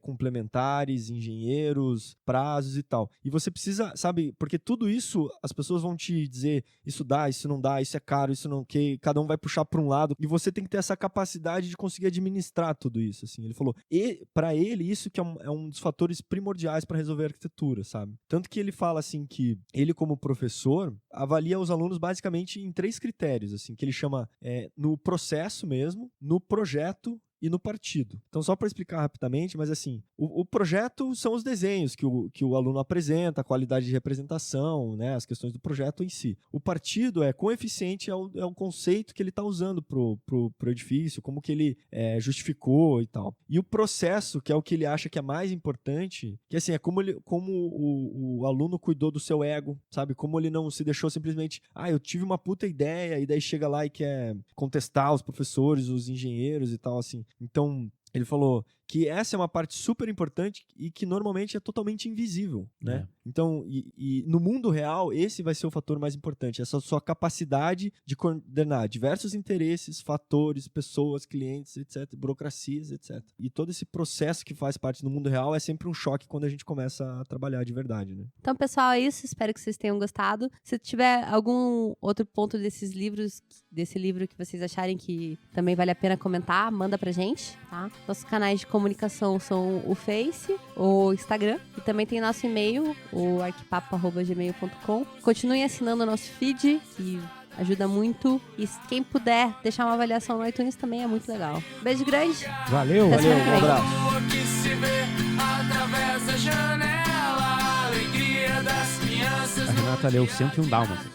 complementares, engenheiros, prazos e tal. E você precisa, sabe, porque tudo isso, as pessoas vão te dizer, isso dá, isso não dá, isso é caro, isso não, que cada um vai puxar para um lado, e você tem que ter essa capacidade de conseguir administrar tudo isso, assim. Ele falou, e para ele isso que é um dos fatores primordiais para resolver a arquitetura, sabe? Tanto que ele fala assim que ele como professor avalia os alunos basicamente em 3 critérios, assim, que ele chama no processo mesmo, no projeto e no partido. Então, só para explicar rapidamente, mas assim, o projeto são os desenhos que o aluno apresenta, a qualidade de representação, né, as questões do projeto em si. O partido quão eficiente é o conceito que ele está usando pro edifício, como que ele justificou e tal. E o processo, que é o que ele acha que é mais importante, que assim, é como o aluno cuidou do seu ego, sabe? Como ele não se deixou simplesmente, eu tive uma puta ideia, e daí chega lá e quer contestar os professores, os engenheiros e tal, assim. Então, ele falou que essa é uma parte super importante e que normalmente é totalmente invisível, né? Então, e no mundo real, esse vai ser o fator mais importante, essa sua capacidade de coordenar diversos interesses, fatores, pessoas, clientes, etc., burocracias, etc. E todo esse processo que faz parte do mundo real é sempre um choque quando a gente começa a trabalhar de verdade, né? Então, pessoal, é isso. Espero que vocês tenham gostado. Se tiver algum outro ponto desse livro que vocês acharem que também vale a pena comentar, manda pra gente, tá? Nossos canais de comunicação são o Face, o Instagram, e também tem nosso e-mail, o arquipapo@gmail.com. Continuem assinando o nosso feed, que ajuda muito. E quem puder deixar uma avaliação no iTunes também é muito legal. Beijo grande. Valeu. Até semana que Um vem. abraço. Lua que se vê através da janela, a alegria das crianças. A Renata leu 101 Dálmatas.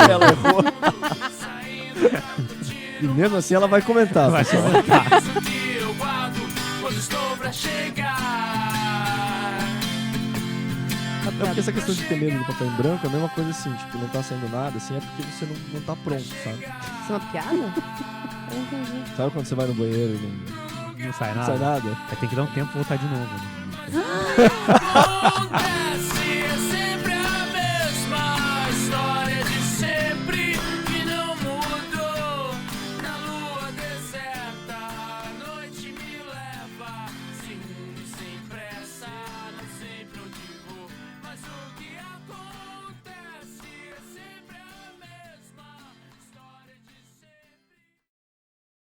Ela errou. E mesmo assim ela vai comentar. Vai pessoal. O que eu guardo quando estou pra chegar. Não, porque essa questão de ter medo do papel em branco é a mesma coisa assim, tipo, não tá saindo nada, assim, é porque você não tá pronto, sabe? Isso é uma piada? Eu não entendi. Sabe quando você vai no banheiro e Não sai não nada. sai nada? Aí tem que dar um tempo e voltar de novo. Né? Acontece,